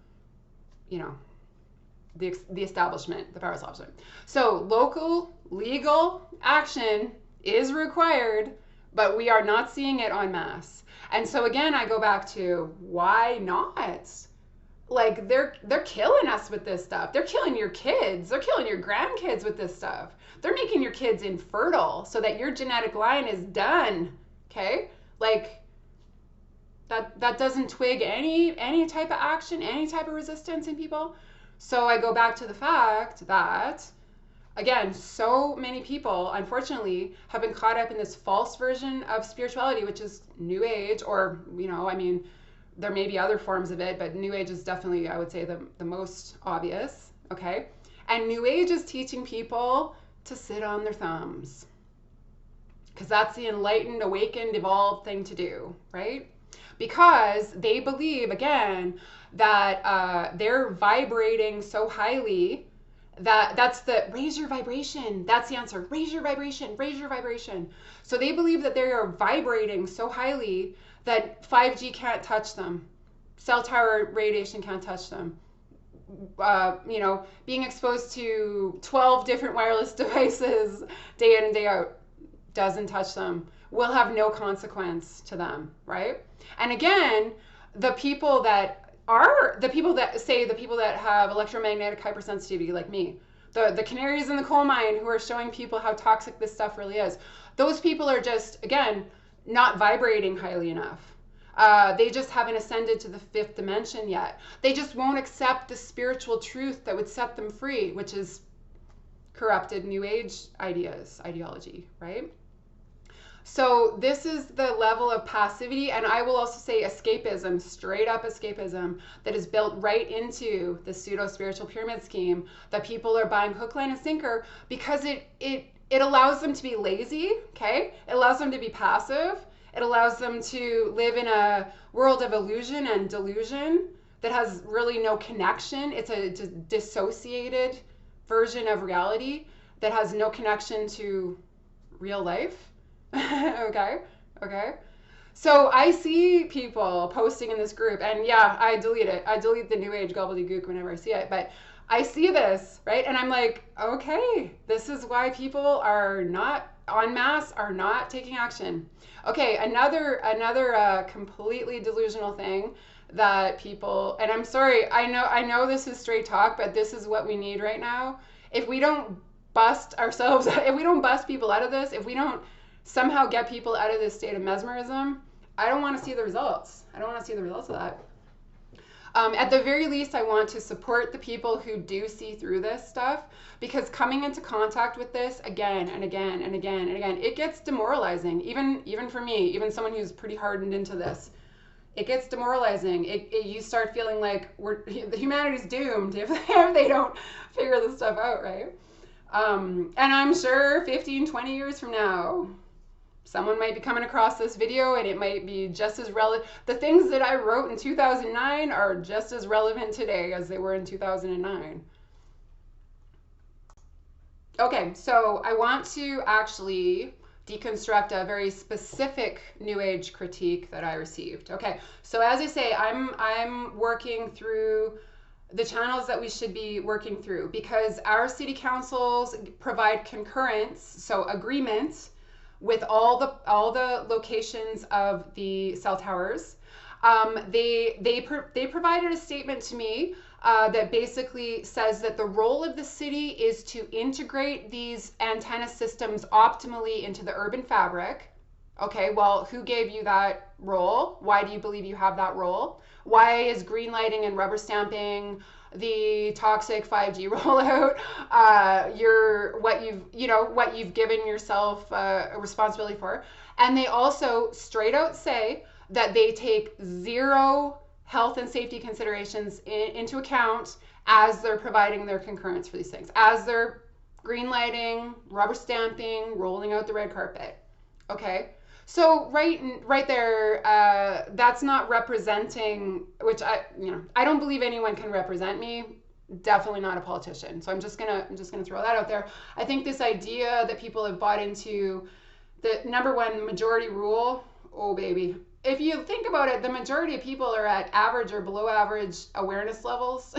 the establishment, the power establishment. So local legal action is required, but we are not seeing it en masse. And so again, I go back to why not? Like they're killing us with this stuff. They're killing your kids. They're killing your grandkids with this stuff. They're making your kids infertile so that your genetic line is done. Okay? Like that doesn't twig any type of action, any type of resistance in people. So I go back to the fact that, again, so many people, unfortunately, have been caught up in this false version of spirituality, which is New Age, or, there may be other forms of it, but New Age is definitely, I would say, the most obvious, okay? And New Age is teaching people to sit on their thumbs, because that's the enlightened, awakened, evolved thing to do, right? Because they believe, again, that they're vibrating so highly that's raise your vibration. That's the answer. Raise your vibration, raise your vibration. So they believe that they are vibrating so highly that 5G can't touch them. Cell tower radiation can't touch them. you know, being exposed to 12 different wireless devices day in and day out doesn't touch them, will have no consequence to them, right? And again, the people that have electromagnetic hypersensitivity, like me, the canaries in the coal mine who are showing people how toxic this stuff really is, those people are just, again, not vibrating highly enough. They just haven't ascended to the fifth dimension yet. They just won't accept the spiritual truth that would set them free, which is corrupted New Age ideology, right? So this is the level of passivity, and I will also say escapism, straight up escapism, that is built right into the pseudo-spiritual pyramid scheme that people are buying hook, line, and sinker because it allows them to be lazy, okay? It allows them to be passive. It allows them to live in a world of illusion and delusion that has really no connection. It's a dissociated version of reality that has no connection to real life. Okay. So I see people posting in this group, and yeah, I delete it. I delete the New Age gobbledygook whenever I see it, but I see this, right? And I'm like, okay, this is why people are not, en masse, are not taking action. Okay, another completely delusional thing that people, and I'm sorry, I know this is straight talk, but this is what we need right now. If we don't bust ourselves, if we don't bust people out of this, if we don't somehow get people out of this state of mesmerism, I don't want to see the results. I don't want to see the results of that. At the very least, I want to support the people who do see through this stuff, because coming into contact with this again and again and again and again, it gets demoralizing, even for me, even someone who's pretty hardened into this. It gets demoralizing. You start feeling like humanity's doomed if they don't figure this stuff out, right? And I'm sure 15, 20 years from now, someone might be coming across this video and it might be just as relevant. The things that I wrote in 2009 are just as relevant today as they were in 2009. Okay, so I want to actually deconstruct a very specific New Age critique that I received. Okay, so as I say, I'm working through the channels that we should be working through, because our city councils provide concurrence, so agreement, with all the locations of the cell towers. They provided a statement to me that basically says that the role of the city is to integrate these antenna systems optimally into the urban fabric. Okay, well, who gave you that role? Why do you believe you have that role? Why is green lighting and rubber stamping the toxic 5G rollout what you've given yourself a responsibility for? And they also straight out say that they take zero health and safety considerations into account as they're providing their concurrence for these things, as they're green lighting, rubber stamping, rolling out the red carpet. Okay, so right there, that's not representing, which I don't believe anyone can represent me. Definitely not a politician. So I'm just gonna throw that out there. I think this idea that people have bought into, the number one, majority rule. Oh baby, if you think about it, the majority of people are at average or below average awareness levels.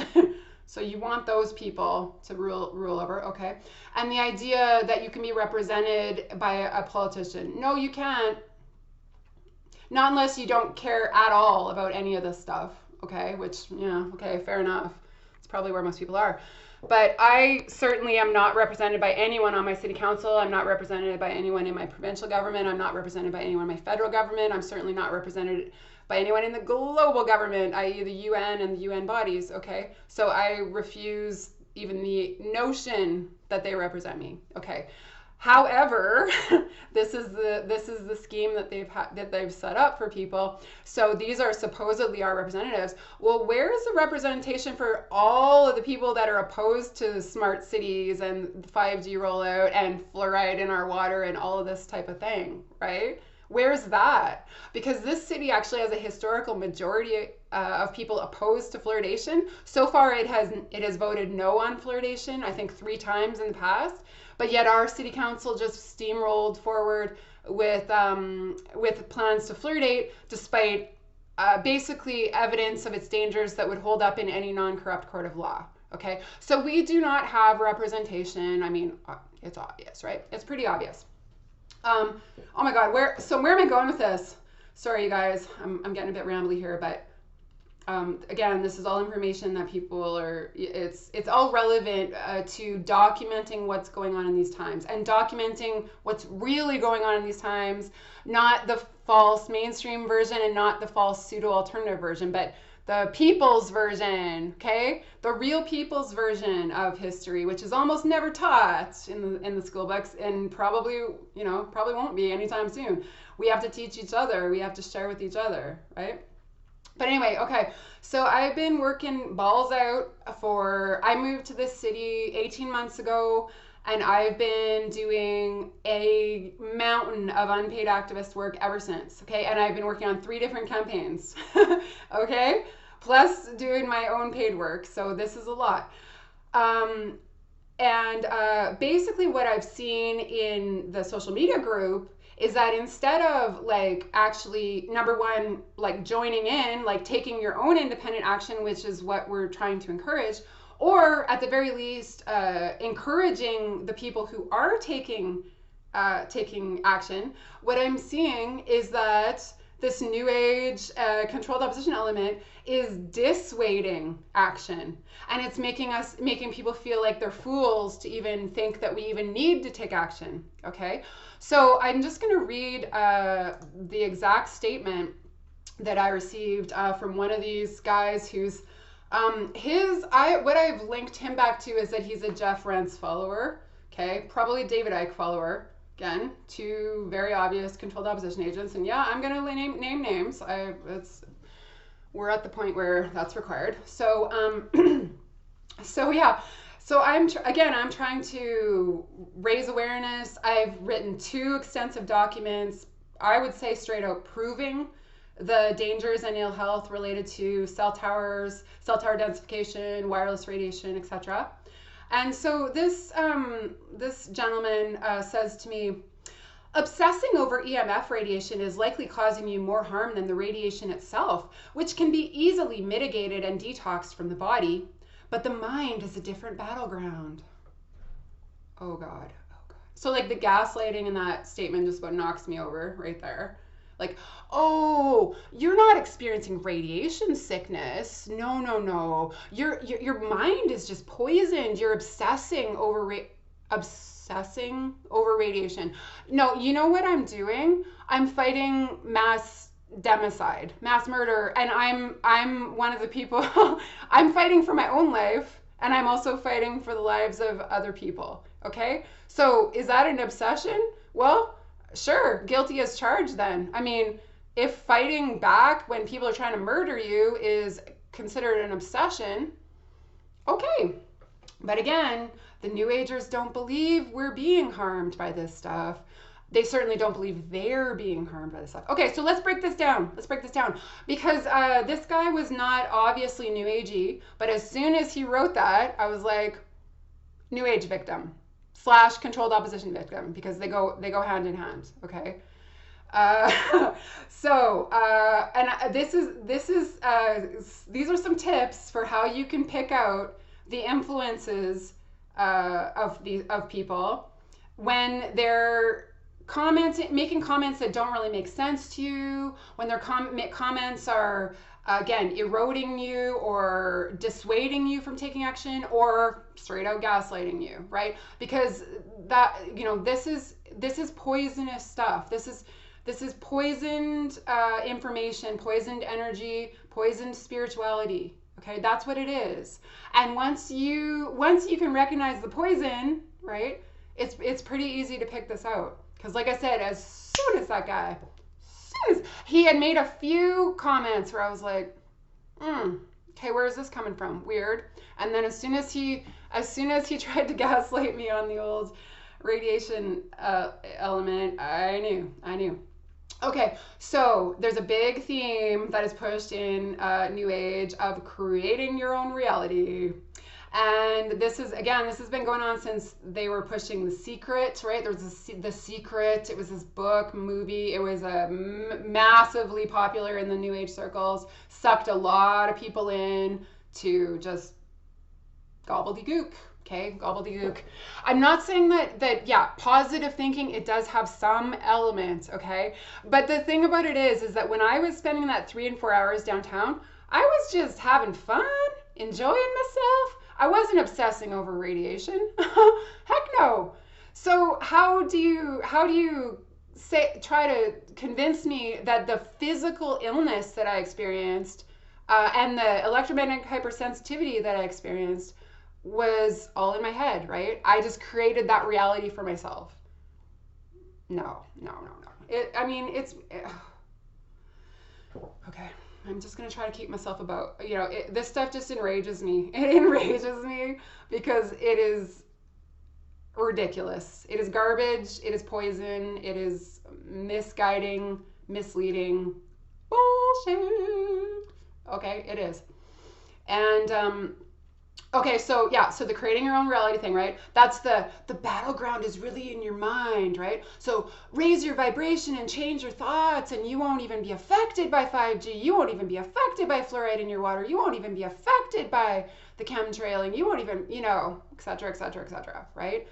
So you want those people to rule over, okay? And the idea that you can be represented by a politician. No, you can't. Not unless you don't care at all about any of this stuff, okay? Which, yeah, okay, fair enough. It's probably where most people are. But I certainly am not represented by anyone on my city council. I'm not represented by anyone in my provincial government. I'm not represented by anyone in my federal government. I'm certainly not represented by anyone in the global government, i.e. the UN and the UN bodies, okay? So I refuse even the notion that they represent me, okay? However, this is the scheme that they've set up for people. So these are supposedly our representatives. Well, where is the representation for all of the people that are opposed to smart cities and 5G rollout and fluoride in our water and all of this type of thing, right? Where's that? Because this city actually has a historical majority of people opposed to fluoridation. So far, it has voted no on fluoridation, I think 3 times in the past. But yet our city council just steamrolled forward with plans to fluoridate, despite basically evidence of its dangers that would hold up in any non-corrupt court of law. Okay, so we do not have representation. I mean, it's obvious, right? It's pretty obvious. Oh my God, where am I going with this? Sorry, you guys, I'm getting a bit rambly here, but again, this is all information that people are, it's all relevant to documenting what's going on in these times and documenting what's really going on in these times, not the false mainstream version and not the false pseudo-alternative version, but the people's version, okay? The real people's version of history, which is almost never taught in the school books and probably won't be anytime soon. We have to teach each other. We have to share with each other, right? But anyway, okay, so I've been working balls out I moved to this city 18 months ago, and I've been doing a mountain of unpaid activist work ever since, okay? And I've been working on 3 different campaigns, okay? Plus doing my own paid work, so this is a lot. Basically what I've seen in the social media group is that instead of like actually, number one, like joining in, like taking your own independent action, which is what we're trying to encourage, or at the very least, encouraging the people who are taking action, what I'm seeing is that this new age controlled opposition element is dissuading action, and it's making people feel like they're fools to even think that we even need to take action. Okay, so I'm just going to read the exact statement that I received from one of these guys who's what I've linked him back to is that he's a Jeff Rentz follower. Okay, probably David Icke follower. Again, 2 very obvious controlled opposition agents, and yeah, I'm gonna name names. We're at the point where that's required. So yeah. So I'm trying to raise awareness. I've written 2 extensive documents. I would say straight out proving the dangers and ill health related to cell towers, cell tower densification, wireless radiation, etc. And so this gentleman says to me, obsessing over EMF radiation is likely causing you more harm than the radiation itself, which can be easily mitigated and detoxed from the body, but the mind is a different battleground. Oh God, oh God. So like the gaslighting in that statement just about knocks me over right there. Like, oh, you're not experiencing radiation sickness. No. Your mind is just poisoned. You're obsessing over radiation. No, you know what I'm doing? I'm fighting mass democide, mass murder, and I'm one of the people. I'm fighting for my own life, and I'm also fighting for the lives of other people. Okay? So, is that an obsession? Well, sure, guilty as charged then. I mean, if fighting back when people are trying to murder you is considered an obsession, okay. But again, the New Agers don't believe we're being harmed by this stuff. They certainly don't believe they're being harmed by this stuff. Okay, so let's break this down. Because this guy was not obviously New Agey, but as soon as he wrote that, I was like, New Age victim / controlled opposition victim, because they go hand in hand. Okay. These are some tips for how you can pick out the influences of people when they're making comments that don't really make sense to you, when their comments are again eroding you or dissuading you from taking action, or straight out gaslighting you, right? Because that, this is poisonous stuff. This is poisoned information, poisoned energy, poisoned spirituality. Okay, that's what it is. And once you can recognize the poison, right, it's pretty easy to pick this out. Because like I said, as soon as he had made a few comments where I was like, okay, where is this coming from? Weird. And then as soon as he tried to gaslight me on the old radiation element, I knew. Okay, so there's a big theme that is pushed in New Age of creating your own reality. And this is, again, this has been going on since they were pushing The Secret, right? There was The Secret. It was this book, movie. It was massively popular in the New Age circles, sucked a lot of people in to just gobbledygook. Okay, gobbledygook. I'm not saying that yeah, positive thinking, it does have some element, okay? But the thing about it is that when I was spending that 3 and 4 hours downtown, I was just having fun, enjoying myself. I wasn't obsessing over radiation. Heck no. So how do you try to convince me that the physical illness that I experienced and the electromagnetic hypersensitivity that I experienced was all in my head, right? I just created that reality for myself. No. Okay. I'm just going to try to keep myself about, this stuff just enrages me. It enrages me because it is ridiculous. It is garbage. It is poison. It is misguiding, misleading bullshit. Okay, it is. And, okay, so yeah, so the creating your own reality thing, right? That's the battleground is really in your mind, right? So raise your vibration and change your thoughts, and you won't even be affected by 5G. You won't even be affected by fluoride in your water. You won't even be affected by the chemtrailing. You won't even, et cetera, et cetera, et cetera, right?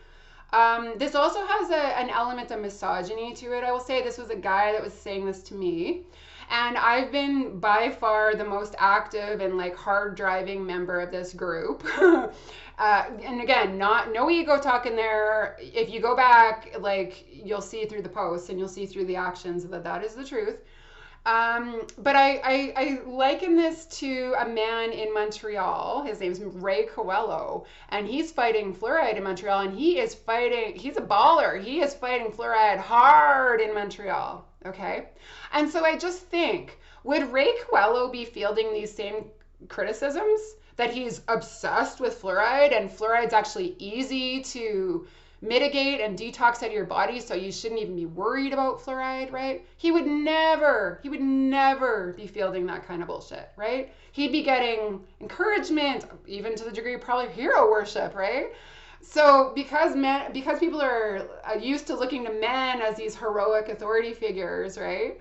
This also has an element of misogyny to it. I will say this was a guy that was saying this to me. And I've been by far the most active and like hard driving member of this group. And again, no ego talk in there. If you go back, like you'll see through the posts and you'll see through the actions that is the truth. But I liken this to a man in Montreal. His name's Ray Coelho, and he's fighting fluoride in Montreal, and he's a baller. He is fighting fluoride hard in Montreal. Okay. And so I just think, would Ray Coelho be fielding these same criticisms that he's obsessed with fluoride and fluoride's actually easy to mitigate and detox out of your body, so you shouldn't even be worried about fluoride, right? He would never be fielding that kind of bullshit, right? He'd be getting encouragement, even to the degree of probably hero worship, right? So because people are used to looking to men as these heroic authority figures, right?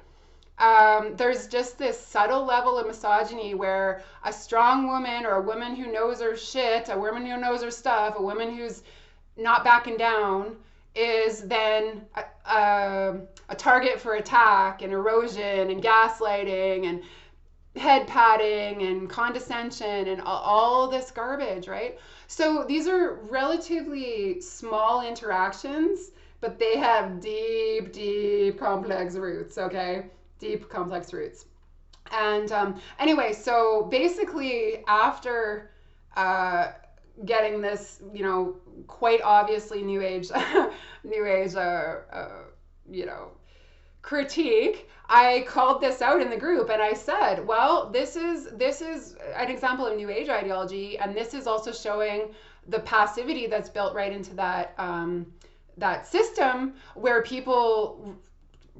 There's just this subtle level of misogyny where a strong woman or a woman who knows her shit, a woman who knows her stuff, a woman who's not backing down is then a target for attack and erosion and gaslighting and head patting and condescension and all this garbage, right? So these are relatively small interactions, but they have deep, complex roots, okay? Deep, complex roots. And anyway, so basically after getting this, quite obviously new age critique, I called this out in the group and I said, well, this is an example of new age ideology, and this is also showing the passivity that's built right into that system where people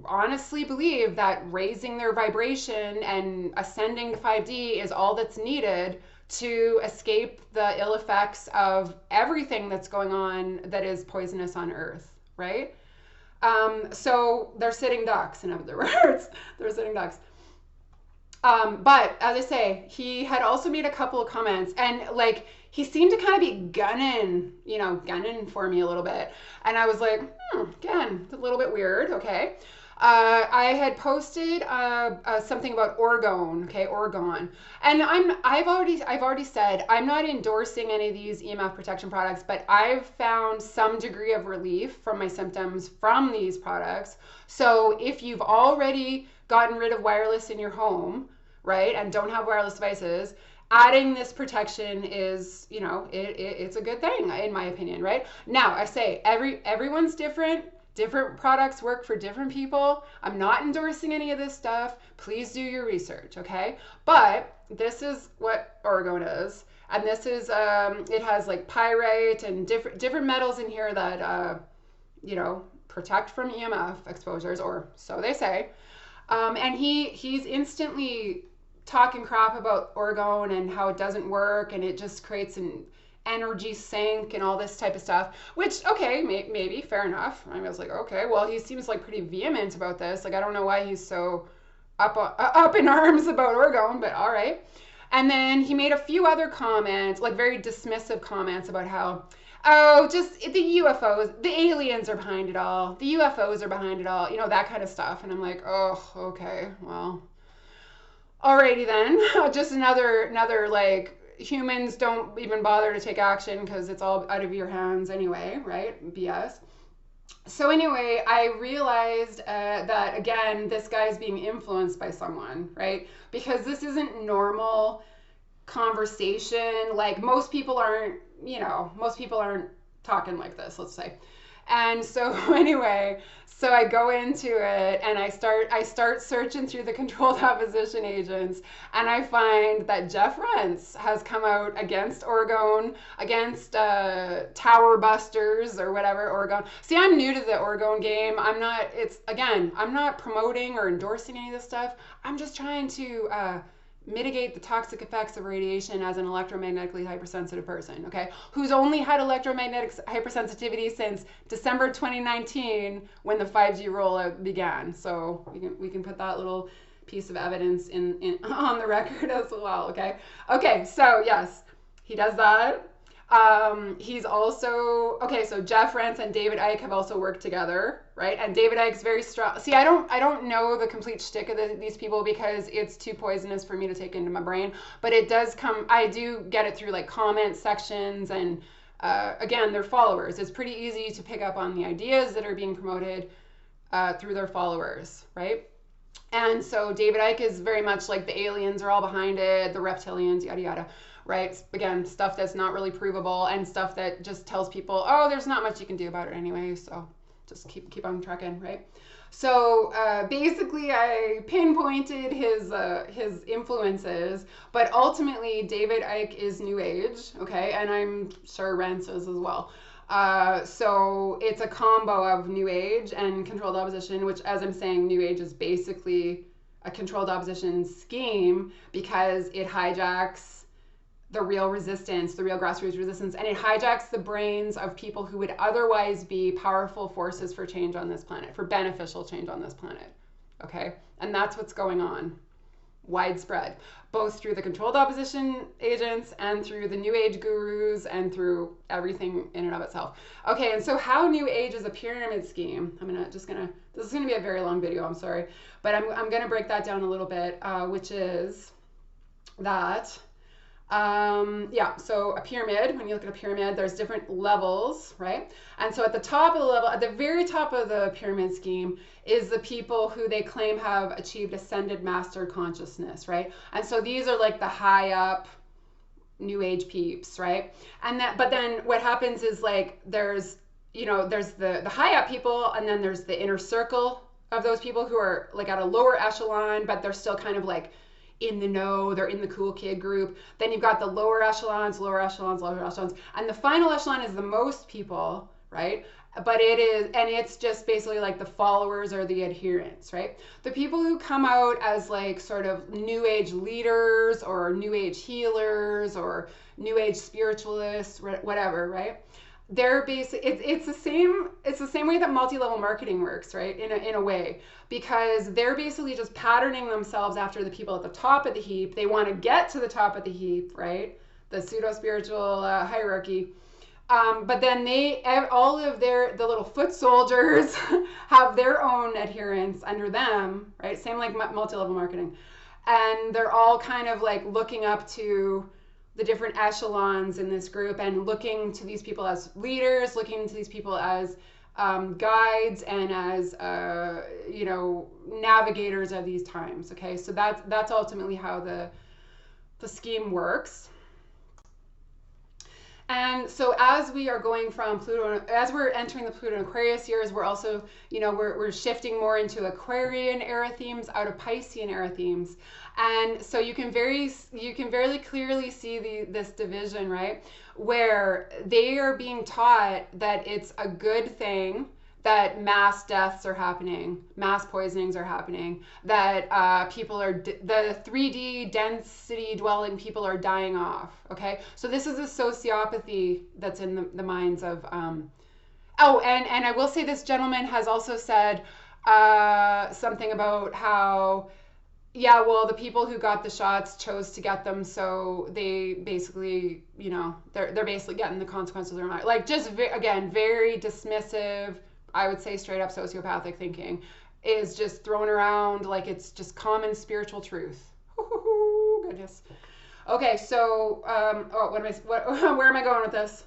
honestly believe that raising their vibration and ascending to 5D is all that's needed to escape the ill effects of everything that's going on that is poisonous on Earth, right? So they're sitting ducks, in other words. They're sitting ducks. But as I say, he had also made a couple of comments, and like he seemed to kind of be gunning for me a little bit. And I was like, again, it's a little bit weird, okay. I had posted something about orgone, okay, orgone, and I've already said I'm not endorsing any of these EMF protection products, but I've found some degree of relief from my symptoms from these products. So if you've already gotten rid of wireless in your home, right, and don't have wireless devices, adding this protection is, it's a good thing in my opinion, right? Now I say everyone's different. Different products work for different people. I'm not endorsing any of this stuff. Please do your research, okay? But this is what orgone is. And this is, it has like pyrite and different metals in here that, protect from EMF exposures, or so they say. And he's instantly talking crap about orgone and how it doesn't work, and it just creates energy sink and all this type of stuff, which, okay, maybe, fair enough. I was like, okay, well, he seems like pretty vehement about this. Like, I don't know why he's so up in arms about orgone, but all right. And then he made a few other comments, like very dismissive comments about how, oh, just the UFOs, the aliens are behind it all. The UFOs are behind it all, you know, that kind of stuff. And I'm like, oh, okay, well, alrighty then. Just another like, humans don't even bother to take action because it's all out of your hands anyway, right? BS. So anyway, I realized that, again, this guy's being influenced by someone, right? Because this isn't normal conversation. Like, most people aren't, you know, most people aren't talking like this, let's say. And so anyway, so I go into it and I start searching through the controlled opposition agents, and I find that Jeff Rentz has come out against orgone, against tower busters or whatever, orgone. See, I'm new to the orgone game. I'm not promoting or endorsing any of this stuff. I'm just trying to mitigate the toxic effects of radiation as an electromagnetically hypersensitive person, okay, who's only had electromagnetic hypersensitivity since December 2019 when the 5G rollout began. So we can put that little piece of evidence in on the record as well, okay? Okay, so yes, he does that. He's also, okay, so Jeff Rentz and David Icke have also worked together, right? And David Icke's very strong. See, I don't know the complete shtick of these people because it's too poisonous for me to take into my brain, but it does come, I do get it through like comment sections and, again, their followers. It's pretty easy to pick up on the ideas that are being promoted through their followers, right? And so David Icke is very much like the aliens are all behind it, the reptilians, yada, yada. Right? Again, stuff that's not really provable and stuff that just tells people, oh, there's not much you can do about it anyway, so just keep on trucking, right? So basically, I pinpointed his influences, but ultimately, David Icke is New Age, okay? And I'm sure Rentz is as well. So it's a combo of New Age and controlled opposition, which, as I'm saying, New Age is basically a controlled opposition scheme because it hijacks the real resistance, the real grassroots resistance, and it hijacks the brains of people who would otherwise be powerful forces for change on this planet, for beneficial change on this planet, okay? And that's what's going on, widespread, both through the controlled opposition agents and through the New Age gurus and through everything in and of itself. Okay, and so how New Age is a pyramid scheme, this is gonna be a very long video, I'm sorry, but I'm gonna break that down a little bit, which is that, so a pyramid, when you look at a pyramid, there's different levels, right? And so at the top of the level, at the very top of the pyramid scheme is the people who they claim have achieved ascended master consciousness, right? And so these are like the high up New Age peeps, right? But then what happens is like there's the high up people, and then there's the inner circle of those people who are like at a lower echelon, but they're still kind of like in the know, they're in the cool kid group. Then you've got the lower echelons, and the final echelon is the most people, right? But it's just basically like the followers or the adherents, right? The people who come out as like sort of New Age leaders or New Age healers or New Age spiritualists, whatever, right? They're basically, it's the same way that multi-level marketing works, right? In a way, because they're basically just patterning themselves after the people at the top of the heap. They want to get to the top of the heap, right? The pseudo-spiritual hierarchy. But then all of the little foot soldiers have their own adherents under them, right? Same like multi-level marketing. And they're all kind of like looking up to the different echelons in this group and looking to these people as leaders, looking to these people as guides and as navigators of these times. Okay, so that's ultimately how the scheme works. And so as we are going from Pluto, as we're entering the Pluto and Aquarius years, we're also, we're shifting more into Aquarian era themes out of Piscean era themes. And so you can very clearly see this division, right? Where they are being taught that it's a good thing that mass deaths are happening, mass poisonings are happening, that people are, the 3D density dwelling people are dying off, okay? So this is a sociopathy that's in the minds of, oh, and I will say this gentleman has also said something about how, yeah, well, the people who got the shots chose to get them, so they basically, you know, they're basically getting the consequences of their life. Like, just, again, very dismissive, I would say straight up sociopathic thinking is just thrown around like it's just common spiritual truth. Goodness. Okay, so, where am I going with this?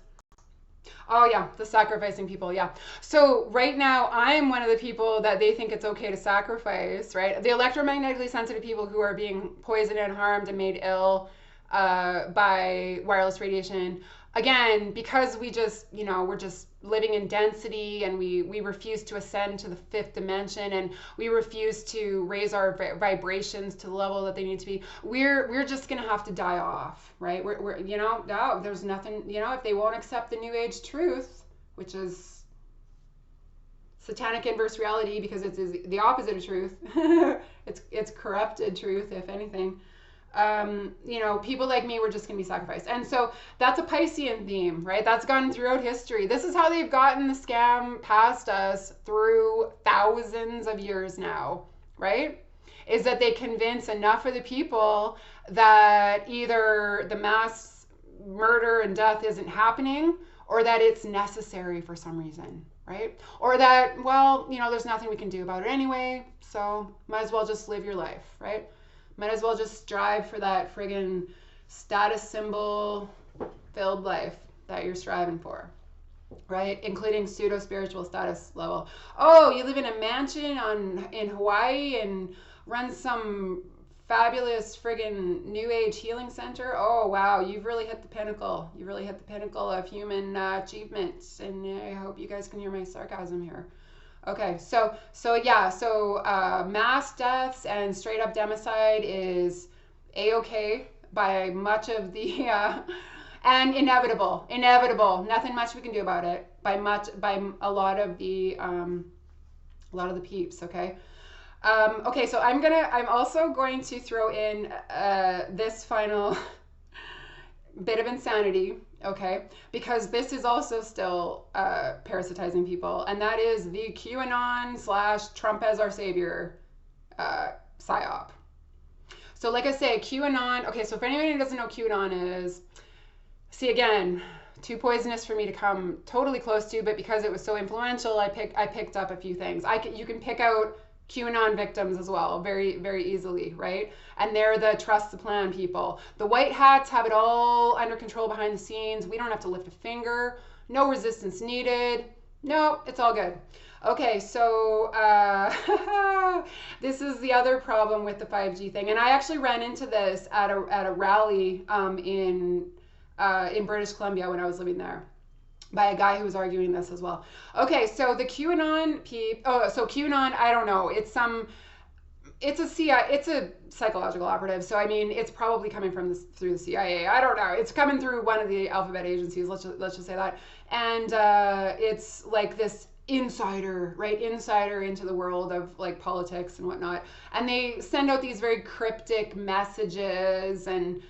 Oh yeah, the sacrificing people, yeah. So right now, I'm one of the people that they think it's okay to sacrifice, right? The electromagnetically sensitive people who are being poisoned and harmed and made ill by wireless radiation. Again, because we just, you know, we're just living in density, and we refuse to ascend to the fifth dimension, and we refuse to raise our vibrations to the level that they need to be. We're just gonna have to die off, right? We're you know, no, there's nothing, you know, if they won't accept the New Age truth, which is satanic inverse reality, because it's the opposite of truth. it's corrupted truth, if anything. You know, people like me, we're just going to be sacrificed. And so that's a Piscean theme, right? That's gone throughout history. This is how they've gotten the scam past us through thousands of years now, right? Is that they convince enough of the people that either the mass murder and death isn't happening, or that it's necessary for some reason, right? Or that, well, you know, there's nothing we can do about it anyway, so might as well just live your life, right? Might as well just strive for that friggin' status symbol filled life that you're striving for, right? Including pseudo-spiritual status level. Oh, you live in a mansion in Hawaii and run some fabulous friggin' New Age healing center. Oh, wow, you've really hit the pinnacle. You really hit the pinnacle of human achievement. And I hope you guys can hear my sarcasm here. Okay, so mass deaths and straight up democide is a-okay by much of the and inevitable. Nothing much we can do about it by a lot of the peeps. Okay. Okay, so I'm also going to throw in this final bit of insanity, okay, because this is also still parasitizing people, and that is the QAnon / Trump as our savior psyop. So like I say, QAnon, okay, so for anybody who doesn't know QAnon is, see, again, too poisonous for me to come totally close to, but because it was so influential, I picked up a few things. You can pick out QAnon victims as well, very, very easily, right? And they're the trust the plan people. The white hats have it all under control behind the scenes. We don't have to lift a finger. No resistance needed. No, it's all good. Okay, so this is the other problem with the 5G thing. And I actually ran into this at a rally in British Columbia when I was living there, by a guy who was arguing this as well. Okay, so the QAnon so QAnon, I don't know, it's a psychological operative. So I mean, it's probably coming through the CIA. I don't know. It's coming through one of the alphabet agencies. Let's just say that. And it's like this insider, right? Insider into the world of like politics and whatnot. And they send out these very cryptic messages, and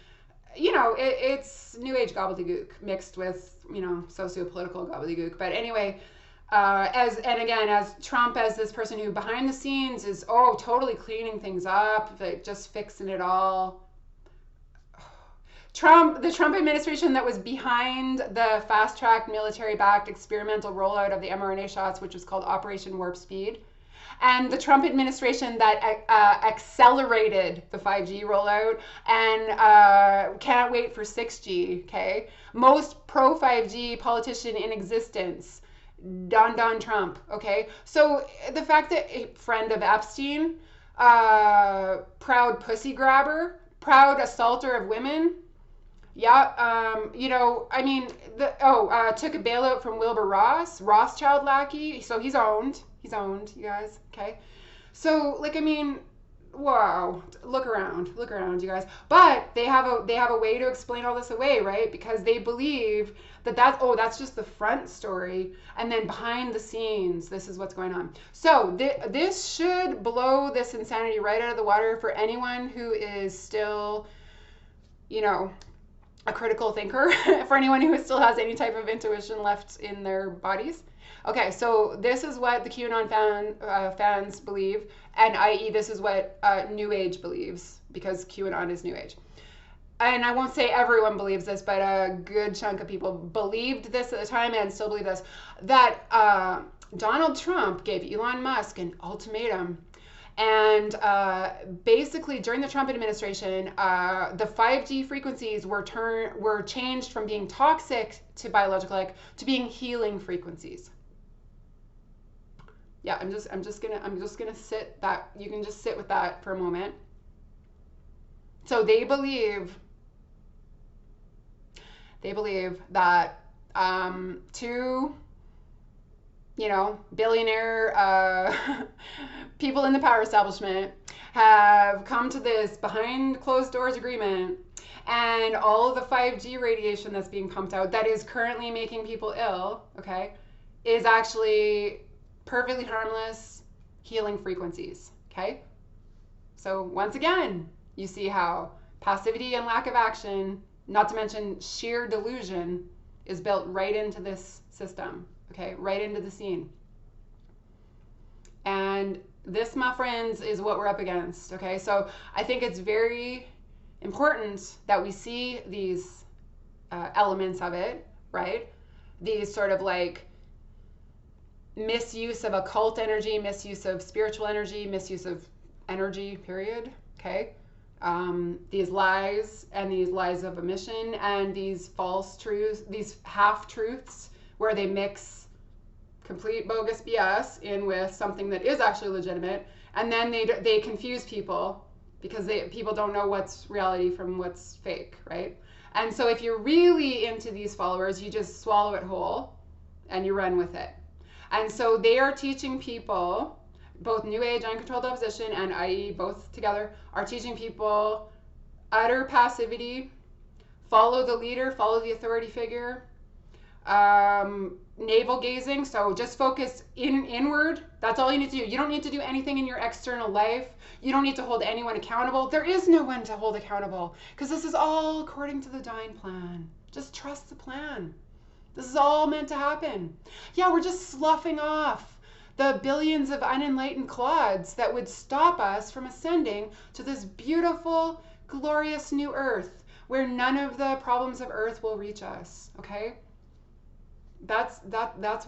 you know, it's New Age gobbledygook mixed with, you know, socio-political gobbledygook. But anyway, as Trump, as this person who behind the scenes is, totally cleaning things up, like just fixing it all. The Trump administration that was behind the fast-tracked military-backed experimental rollout of the mRNA shots, which was called Operation Warp Speed. And the Trump administration that accelerated the 5G rollout and can't wait for 6G, okay? Most pro-5G politician in existence, Don Trump, okay? So the fact that a friend of Epstein, proud pussy grabber, proud assaulter of women, yeah, you know, I mean, took a bailout from Wilbur Ross, Rothschild lackey, so he's owned, you guys, okay? So, like, I mean, wow, look around, you guys. But they have a way to explain all this away, right? Because they believe that that's just the front story, and then behind the scenes, this is what's going on. So this should blow this insanity right out of the water for anyone who is still, you know, a critical thinker, for anyone who still has any type of intuition left in their bodies. Okay, so this is what the QAnon fans believe, and i.e. this is what New Age believes, because QAnon is New Age. And I won't say everyone believes this, but a good chunk of people believed this at the time and still believe this, that Donald Trump gave Elon Musk an ultimatum. And basically, during the Trump administration, the 5G frequencies were changed from being toxic to biological, to being healing frequencies. Yeah, I'm just gonna sit that. You can just sit with that for a moment. So they believe that two, billionaire people in the power establishment have come to this behind closed doors agreement, and all of the 5G radiation that's being pumped out that is currently making people ill, okay, is actually perfectly harmless healing frequencies, okay? So once again, you see how passivity and lack of action, not to mention sheer delusion, is built right into this system, okay, right into the scene. And this, my friends, is what we're up against, okay? So I think it's very important that we see these elements of it, right? These sort of misuse of occult energy, misuse of spiritual energy, misuse of energy, period, okay? These lies and these lies of omission and these false truths, these half-truths where they mix complete bogus BS in with something that is actually legitimate, and then they confuse people because people don't know what's reality from what's fake, right? And so if you're really into these followers, you just swallow it whole and you run with it. And so they are teaching people, both New Age and controlled opposition, and i.e. both together, are teaching people utter passivity, follow the leader, follow the authority figure, navel gazing, so just focus inward. That's all you need to do. You don't need to do anything in your external life. You don't need to hold anyone accountable. There is no one to hold accountable, because this is all according to the divine plan. Just trust the plan. This is all meant to happen. Yeah, we're just sloughing off the billions of unenlightened clods that would stop us from ascending to this beautiful, glorious new earth where none of the problems of earth will reach us, okay? That's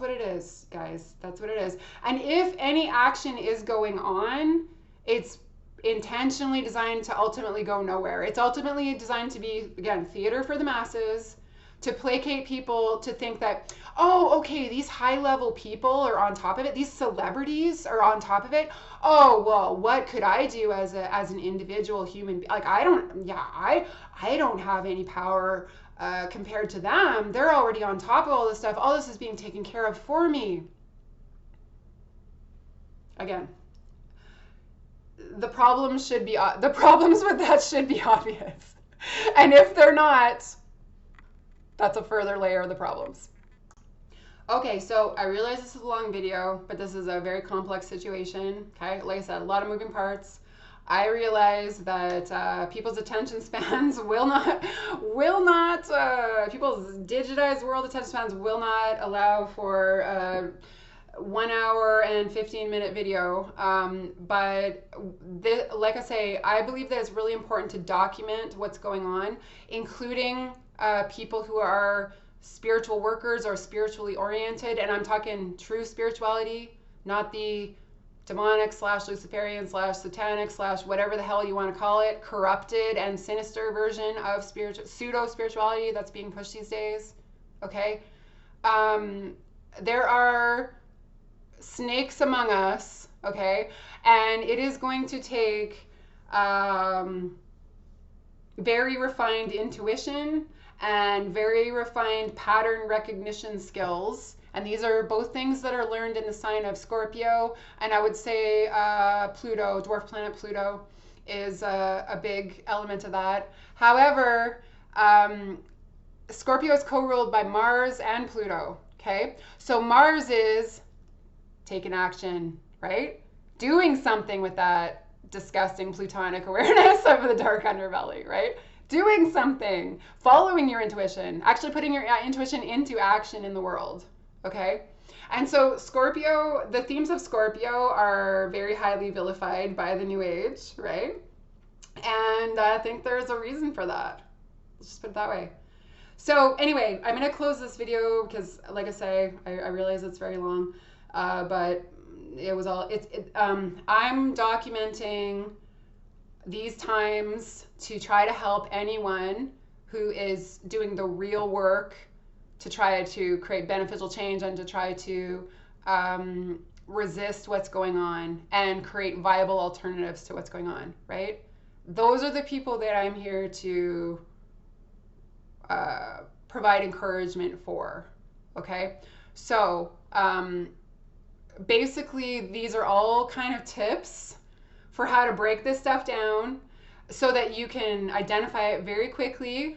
what it is, guys. That's what it is. And if any action is going on, it's intentionally designed to ultimately go nowhere. It's ultimately designed to be, again, theater for the masses, to placate people to think that, oh, okay, these high-level people are on top of it. These celebrities are on top of it. Oh, well, what could I do as an individual human? I don't have any power compared to them. They're already on top of all this stuff. All this is being taken care of for me. Again, the problems with that should be obvious. And if they're not, that's a further layer of the problems. Okay, so I realize this is a long video, but this is a very complex situation, okay? Like I said, a lot of moving parts. I realize that people's attention spans people's digitized world attention spans will not allow for 1 hour and 15-minute video. But like I say, I believe that it's really important to document what's going on, including people who are spiritual workers or spiritually oriented, and I'm talking true spirituality, not the demonic / Luciferian / satanic / whatever the hell you want to call it, corrupted and sinister version of pseudo spirituality that's being pushed these days. Okay, there are snakes among us. Okay, and it is going to take very refined intuition and very refined pattern recognition skills. And these are both things that are learned in the sign of Scorpio, and I would say Pluto, dwarf planet Pluto. is a big element of that. However, Scorpio is co-ruled by Mars and Pluto. Okay, so Mars is taking action, right? Doing something with that disgusting plutonic awareness of the dark underbelly, right? Doing something, following your intuition, actually putting your intuition into action in the world, okay? And so Scorpio, the themes of Scorpio are very highly vilified by the New Age, right? And I think there's a reason for that. Let's just put it that way. So anyway, I'm going to close this video because, like I say, I realize it's very long, but it was all, I'm documenting these times to try to help anyone who is doing the real work to try to create beneficial change and to try to resist what's going on and create viable alternatives to what's going on, right? Those are the people that I'm here to provide encouragement for, okay? So basically, these are all kind of tips for how to break this stuff down so that you can identify it very quickly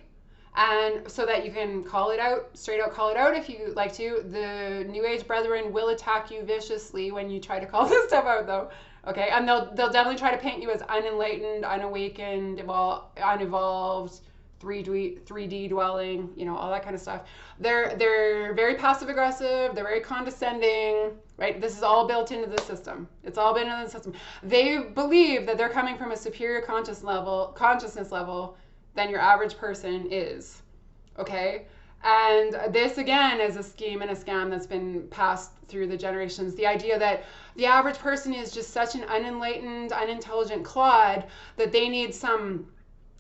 and so that you can call it out, straight out call it out if you like to. The New Age brethren will attack you viciously when you try to call this stuff out, though. Okay, and they'll definitely try to paint you as unenlightened, unawakened, unevolved, 3D dwelling, you know, all that kind of stuff. They're very passive aggressive. They're very condescending, right? This is all built into the system. It's all been in the system. They believe that they're coming from a superior consciousness level than your average person is, okay? And this, again, is a scheme and a scam that's been passed through the generations. The idea that the average person is just such an unenlightened, unintelligent clod that they need some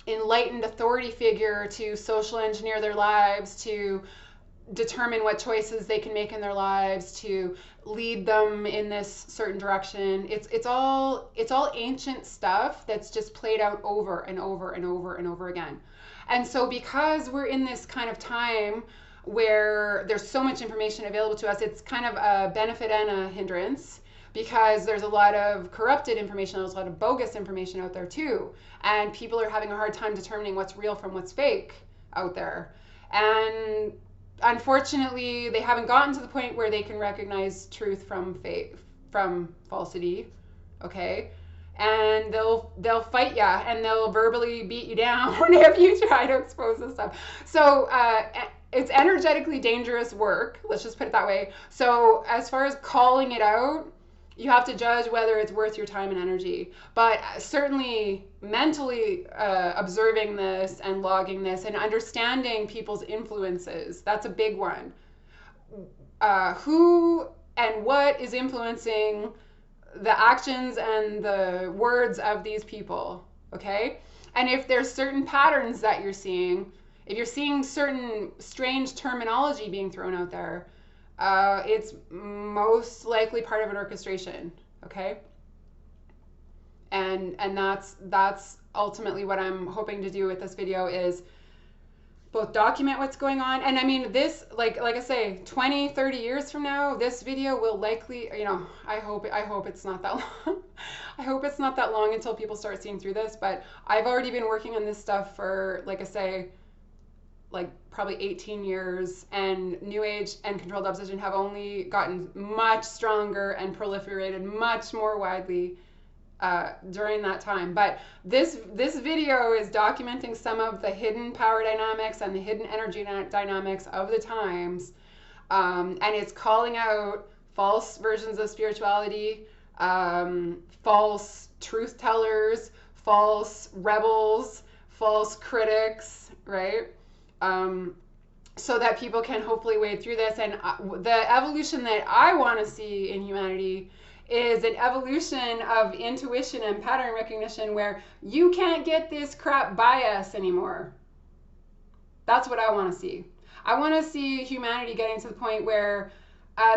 enlightened authority figure to social engineer their lives, to determine what choices they can make in their lives, to lead them in this certain direction. It's all ancient stuff that's just played out over and over and over and over again. And so because we're in this kind of time where there's so much information available to us, it's kind of a benefit and a hindrance, because there's a lot of corrupted information, there's a lot of bogus information out there too. And people are having a hard time determining what's real from what's fake out there. And unfortunately, they haven't gotten to the point where they can recognize truth from fake, from falsity, okay? And they'll fight you and they'll verbally beat you down if you try to expose this stuff. So it's energetically dangerous work, let's just put it that way. So as far as calling it out, you have to judge whether it's worth your time and energy. But certainly mentally observing this and logging this and understanding people's influences, that's a big one. Who and what is influencing the actions and the words of these people, okay? And if there's certain patterns that you're seeing, if you're seeing certain strange terminology being thrown out there, it's most likely part of an orchestration, okay? And that's ultimately what I'm hoping to do with this video, is both document what's going on. And I mean, this, like I say, 20, 30 years from now, this video will likely, you know, I hope it's not that long. I hope it's not that long until people start seeing through this, but I've already been working on this stuff for, like I say, like probably 18 years, and New Age and controlled opposition have only gotten much stronger and proliferated much more widely during that time. But this video is documenting some of the hidden power dynamics and the hidden energy dynamics of the times, and it's calling out false versions of spirituality, false truth tellers, false rebels, false critics, right? So that people can hopefully wade through this. And the evolution that I want to see in humanity is an evolution of intuition and pattern recognition where you can't get this crap bias anymore. That's what I want to see. I want to see humanity getting to the point where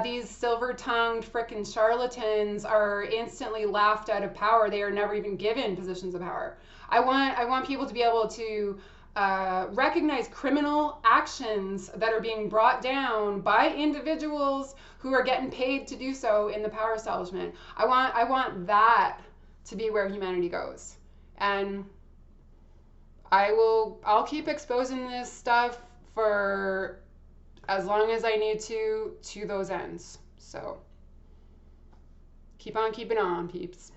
these silver-tongued frickin' charlatans are instantly laughed out of power. They are never even given positions of power. I want people to be able to recognize criminal actions that are being brought down by individuals who are getting paid to do so in the power establishment. I want that to be where humanity goes. And I'll keep exposing this stuff for as long as I need to those ends. So keep on keeping on, peeps.